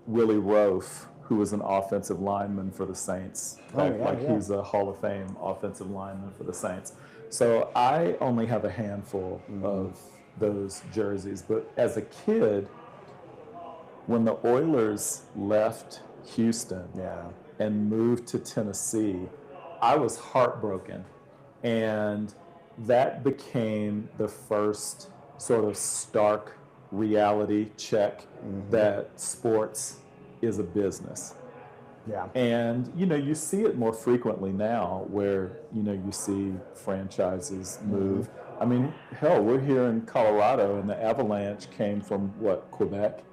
Willie Roaf, who was an offensive lineman for the Saints. He's a Hall of Fame offensive lineman for the Saints. So I only have a handful of those jerseys. But as a kid, when the Oilers left Houston and moved to Tennessee, I was heartbroken. And that became the first sort of stark reality check that sports is a business. Yeah. And, you see it more frequently now where, you see franchises move. I mean, hell, we're here in Colorado, and the Avalanche came from, Quebec?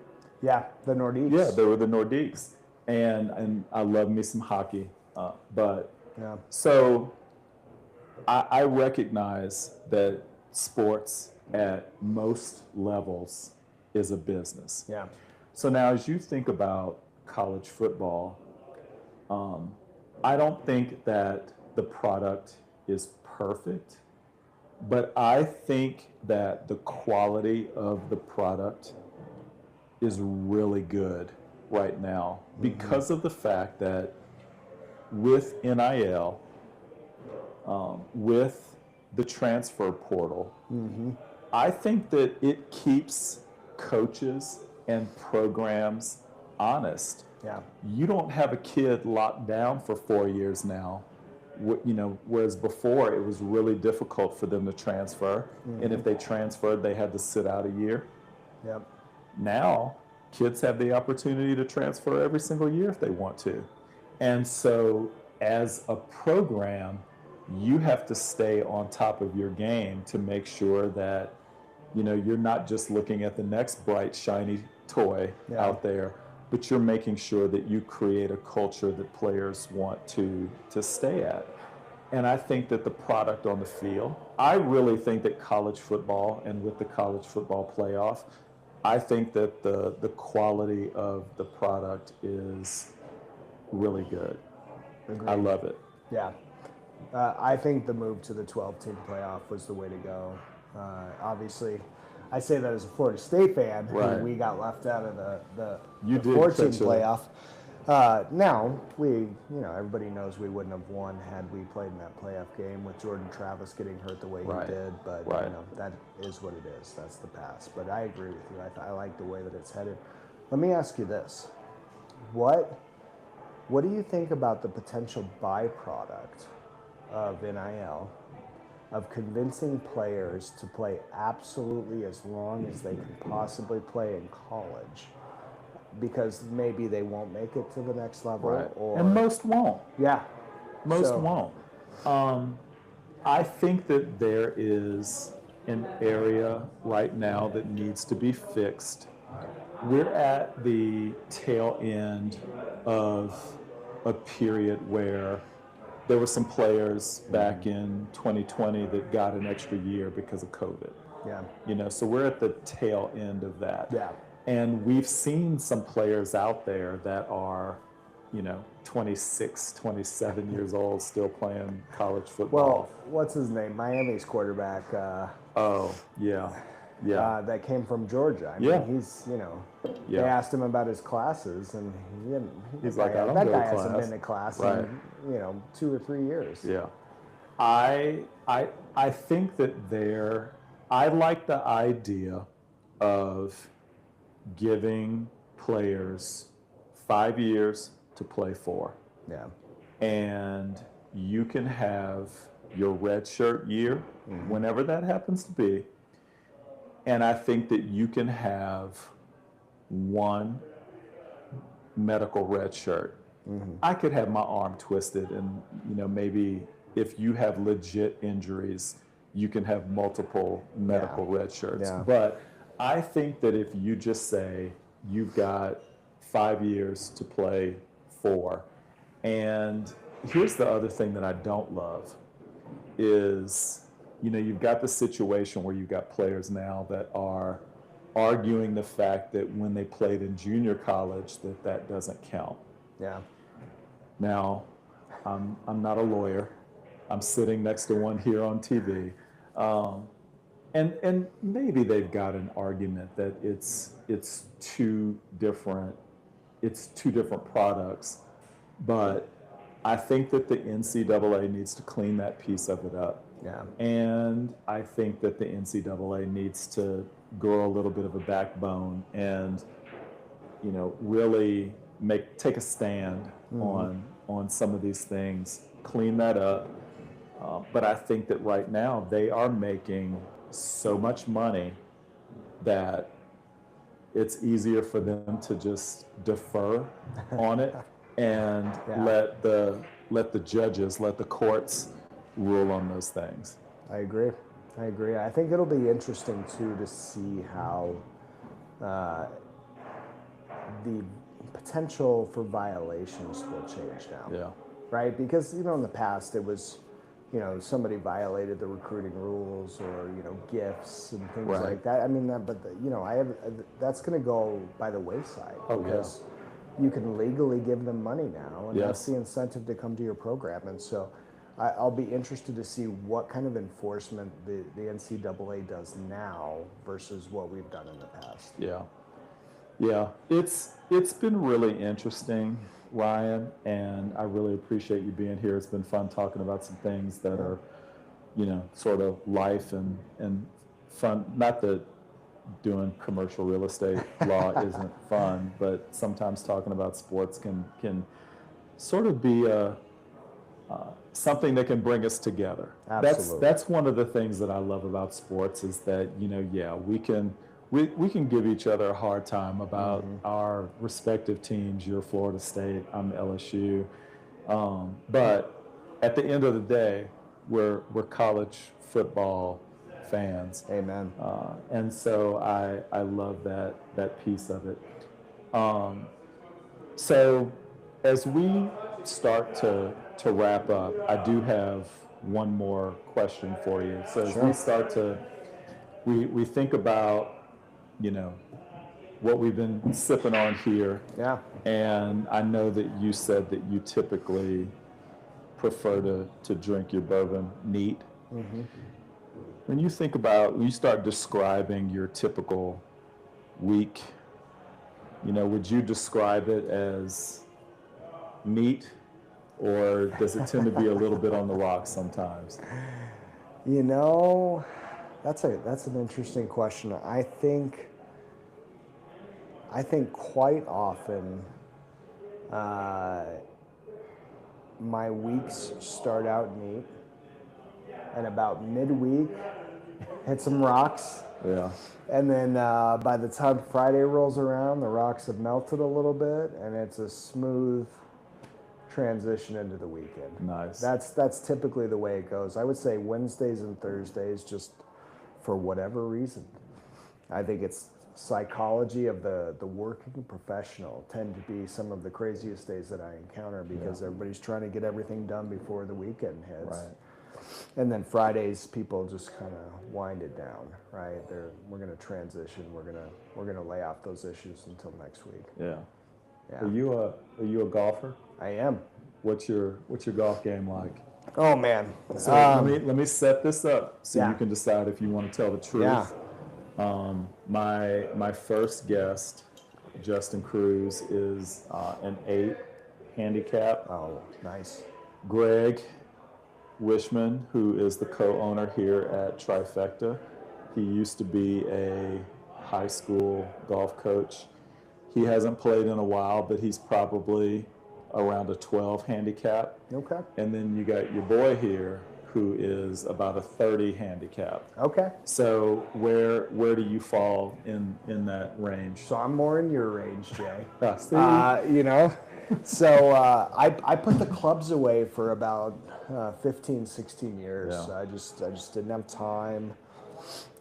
Yeah, the Nordiques. Yeah, they were the Nordiques. And I love me some hockey. So I recognize that sports at most levels is a business. Yeah. So now as you think about college football, I don't think that the product is perfect, but I think that the quality of the product is really good. right now because of the fact that with NIL, with the transfer portal, I think that it keeps coaches and programs honest. Yeah. You don't have a kid locked down for 4 years now. Whereas before it was really difficult for them to transfer, and if they transferred, they had to sit out a year. Yep. Now, kids have the opportunity to transfer every single year if they want to. And so, as a program, you have to stay on top of your game to make sure that, you're not just looking at the next bright, shiny toy out there, but you're making sure that you create a culture that players want to stay at. And I think that the product on the field, I really think that college football, and with the college football playoff, I think that the quality of the product is really good. Agreed. I love it. Yeah. I think the move to the 12-team playoff was the way to go. Obviously, I say that as a Florida State fan. Right. We got left out of the You did 14 catch a- playoff. Now, everybody knows we wouldn't have won had we played in that playoff game with Jordan Travis getting hurt the way Right. he did. But, Right. that is what it is. That's the past. But I agree with you. I like the way that it's headed. Let me ask you this. What do you think about the potential byproduct of NIL, of convincing players to play absolutely as long as they can possibly play in college, because maybe they won't make it to the next level, Right. or And most won't. yeah, Most So- won't. I think that there is an area right now that needs to be fixed. We're at the tail end of a period where there were some players back in 2020 that got an extra year because of COVID. yeah, So we're at the tail end of that. yeah, And we've seen some players out there that are, 26, 27 years old, still playing college football. Well, what's his name? Miami's quarterback. Oh, yeah. Yeah. That came from Georgia. I mean, Yeah. he's, they Yeah. asked him about his classes, and he didn't. He's that like, guy, I don't that go guy to hasn't class. been to class Right. in, 2 or 3 years. Yeah. I think that I like the idea of giving players 5 years to play for. Yeah. And you can have your redshirt year, whenever that happens to be. And I think that you can have one medical redshirt. I could have my arm twisted, and maybe if you have legit injuries, you can have multiple medical redshirts. Yeah. But I think that if you just say you've got 5 years to play for, and here's the other thing that I don't love is, you've got the situation where you've got players now that are arguing the fact that when they played in junior college that doesn't count. Yeah. Now, I'm not a lawyer. I'm sitting next to one here on TV. And maybe they've got an argument that it's two different products, but I think that the NCAA needs to clean that piece of it up. Yeah. And I think that the NCAA needs to grow a little bit of a backbone and, really take a stand on some of these things, clean that up. But I think that right now they are making so much money that it's easier for them to just defer on it and let the judges, let the courts rule on those things. I agree. I think it'll be interesting too to see how the potential for violations will change now. Yeah. Right? Because, in the past it was, somebody violated the recruiting rules, or, gifts and things Right. like that. I mean, that's going to go by the wayside, because you can legally give them money now, and that's Yes. the incentive to come to your program. And so I'll be interested to see what kind of enforcement the NCAA does now versus what we've done in the past. Yeah. Yeah, it's been really interesting, Ryan, and I really appreciate you being here. It's been fun talking about some things that are, sort of life and fun. Not that doing commercial real estate law isn't fun, but sometimes talking about sports can sort of be something that can bring us together. Absolutely. That's one of the things that I love about sports is that yeah, we can give each other a hard time about our respective teams. You're Florida State, I'm LSU, but at the end of the day, we're college football fans. Amen. And so I love that piece of it. Um, so as we start to wrap up, I do have one more question for you. So as we start to, we think about, what we've been sipping on here. Yeah. And I know that you said that you typically prefer to drink your bourbon neat. When you think about, when you start describing your typical week, would you describe it as neat, or does it tend to be a little bit on the rocks sometimes? That's an interesting question. I think quite often my weeks start out neat, and about midweek hit some rocks. Yeah. And then by the time Friday rolls around, the rocks have melted a little bit, and it's a smooth transition into the weekend. Nice. That's typically the way it goes. I would say Wednesdays and Thursdays, just for whatever reason. I think it's psychology of the working professional tend to be some of the craziest days that I encounter because everybody's trying to get everything done before the weekend hits. Right. And then Fridays, people just kind of wind it down, right? We're going to transition. We're gonna lay off those issues until next week. Yeah. Yeah. Are you a golfer? I am. What's your golf game like? Oh man. So let me set this up so you can decide if you want to tell the truth. Yeah. My first guest, Justin Cruz, is an 8 handicap. Oh, nice. Greg Wishman, who is the co-owner here at Trifecta, he used to be a high school golf coach. He hasn't played in a while, but he's probably around a 12 handicap. Okay. And then you got your boy here, who is about a 30 handicap. Okay. So where do you fall in that range? So I'm more in your range, Jay. See? So I put the clubs away for about 15, 16 years. Yeah. I just didn't have time,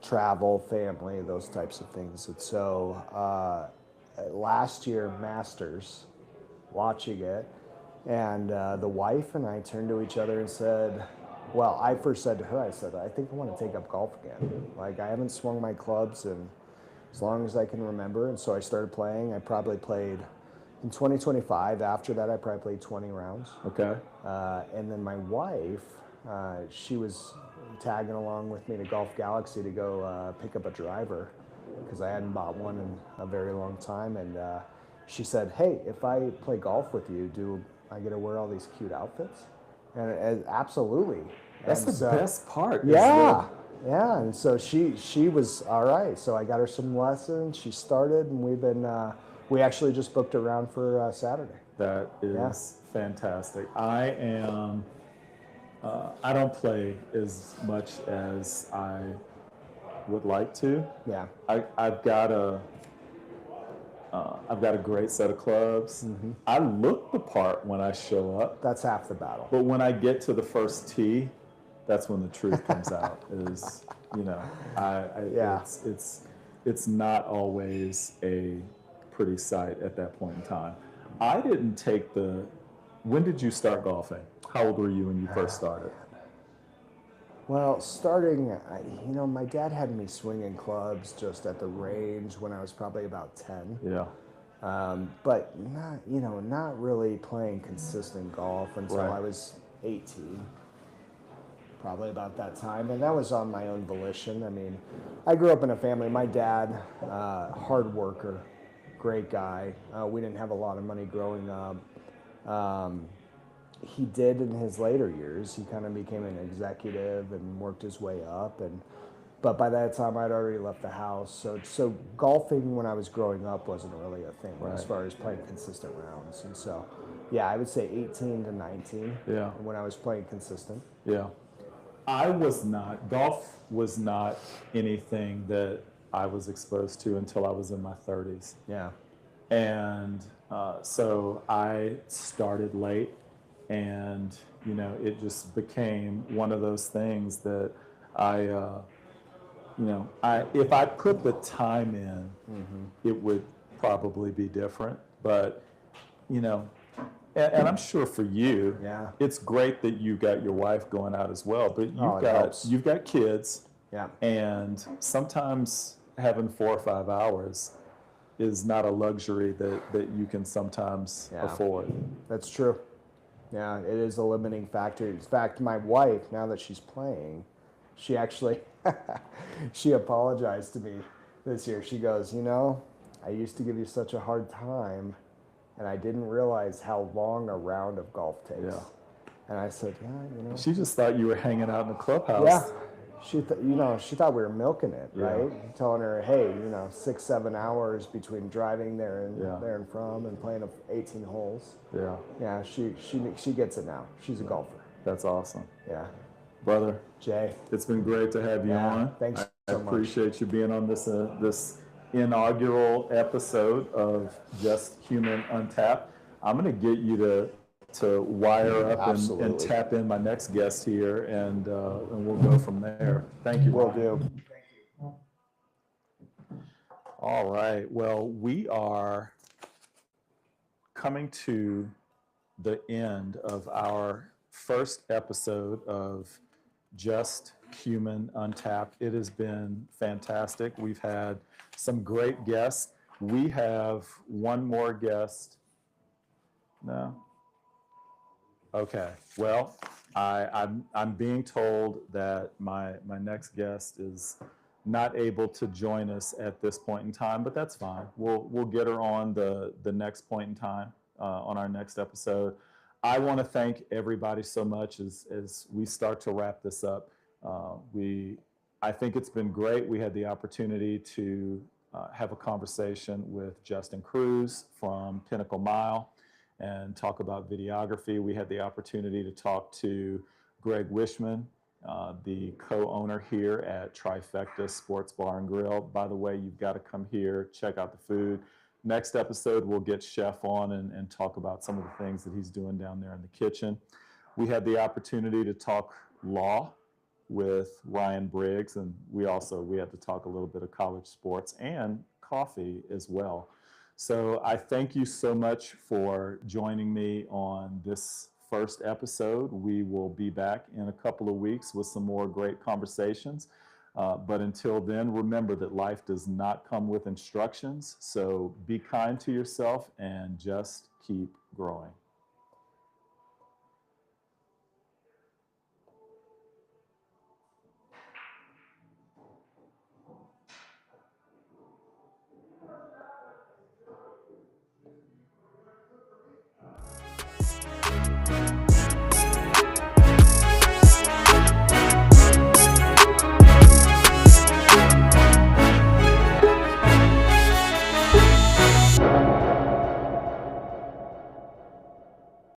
travel, family, those types of things. And so last year, Masters, watching it, and the wife and I turned to each other and said, well, I first said to her, I said, I think I want to take up golf again. Like, I haven't swung my clubs in as long as I can remember. And so I started playing. I probably played in 2025. After that, I probably played 20 rounds. Okay. And then my wife, she was tagging along with me to Golf Galaxy to go pick up a driver because I hadn't bought one in a very long time. And she said, hey, if I play golf with you, do I get to wear all these cute outfits? And absolutely. That's and the best part. Yeah. Yeah. And so she was all right. So I got her some lessons. She started, and we've been, we actually just booked a round for Saturday. That is fantastic. I am, I don't play as much as I would like to. Yeah. I've got a great set of clubs. Mm-hmm. I look the part when I show up, That's half the battle. but when I get to the first tee, that's when the truth comes out. Is Yeah. it's not always a pretty sight at that point in time. I didn't take the. When did you start golfing? How old were you when you first started? Well, starting, my dad had me swinging clubs just at the range when I was probably about 10. Yeah. But not really playing consistent golf until Right. I was 18. Probably about that time, and that was on my own volition. I mean, I grew up in a family. My dad, hard worker, great guy. We didn't have a lot of money growing up. He did in his later years. He kind of became an executive and worked his way up. But by that time, I'd already left the house. So golfing when I was growing up wasn't really a thing as far as playing consistent rounds. And so, yeah, I would say 18 to 19 when I was playing consistent. Yeah. Golf was not anything that I was exposed to until I was in my 30s. Yeah. And so I started late, and, you know, it just became one of those things that if I put the time in, it would probably be different. But, you know, and I'm sure for you, it's great that you got your wife going out as well. But you've got kids, and sometimes having 4 or 5 hours is not a luxury that you can sometimes afford. That's true. Yeah, it is a limiting factor. In fact, my wife, now that she's playing, she actually she apologized to me this year. She goes, you know, I used to give you such a hard time, and I didn't realize how long a round of golf takes. Yeah. And I said, yeah, you know. She just thought you were hanging out in the clubhouse. Yeah. She thought we were milking it, right? Telling her, hey, you know, 6-7 hours between driving there and from and playing 18 holes. Yeah. Yeah, she gets it now. She's a golfer. That's awesome. Yeah. Brother, Jay, it's been great to have you on. Thanks I so much. appreciate you being on this inaugural episode of Just Human Untapped. I'm going to get you to wire up and tap in my next guest here, and we'll go from there. Thank you. Will do. All right. Well, we are coming to the end of our first episode of Just Human Untapped. It has been fantastic. We've had some great guests. We have one more guest. No? Okay. Well, I'm being told that my next guest is not able to join us at this point in time, but that's fine. We'll get her on the next point in time on our next episode. I want to thank everybody so much as we start to wrap this up. I think it's been great. We had the opportunity to have a conversation with Justin Cruz from Pinnacle Mile and talk about videography. We had the opportunity to talk to Greg Wishman, the co-owner here at Trifecta Sports Bar and Grill. By the way, you've got to come here, check out the food. Next episode, we'll get Chef on and talk about some of the things that he's doing down there in the kitchen. We had the opportunity to talk law with Ryan Briggs, and we had to talk a little bit of college sports and coffee as well. So I thank you so much for joining me on this first episode. We will be back in a couple of weeks with some more great conversations. But until then, remember that life does not come with instructions. So be kind to yourself and just keep growing.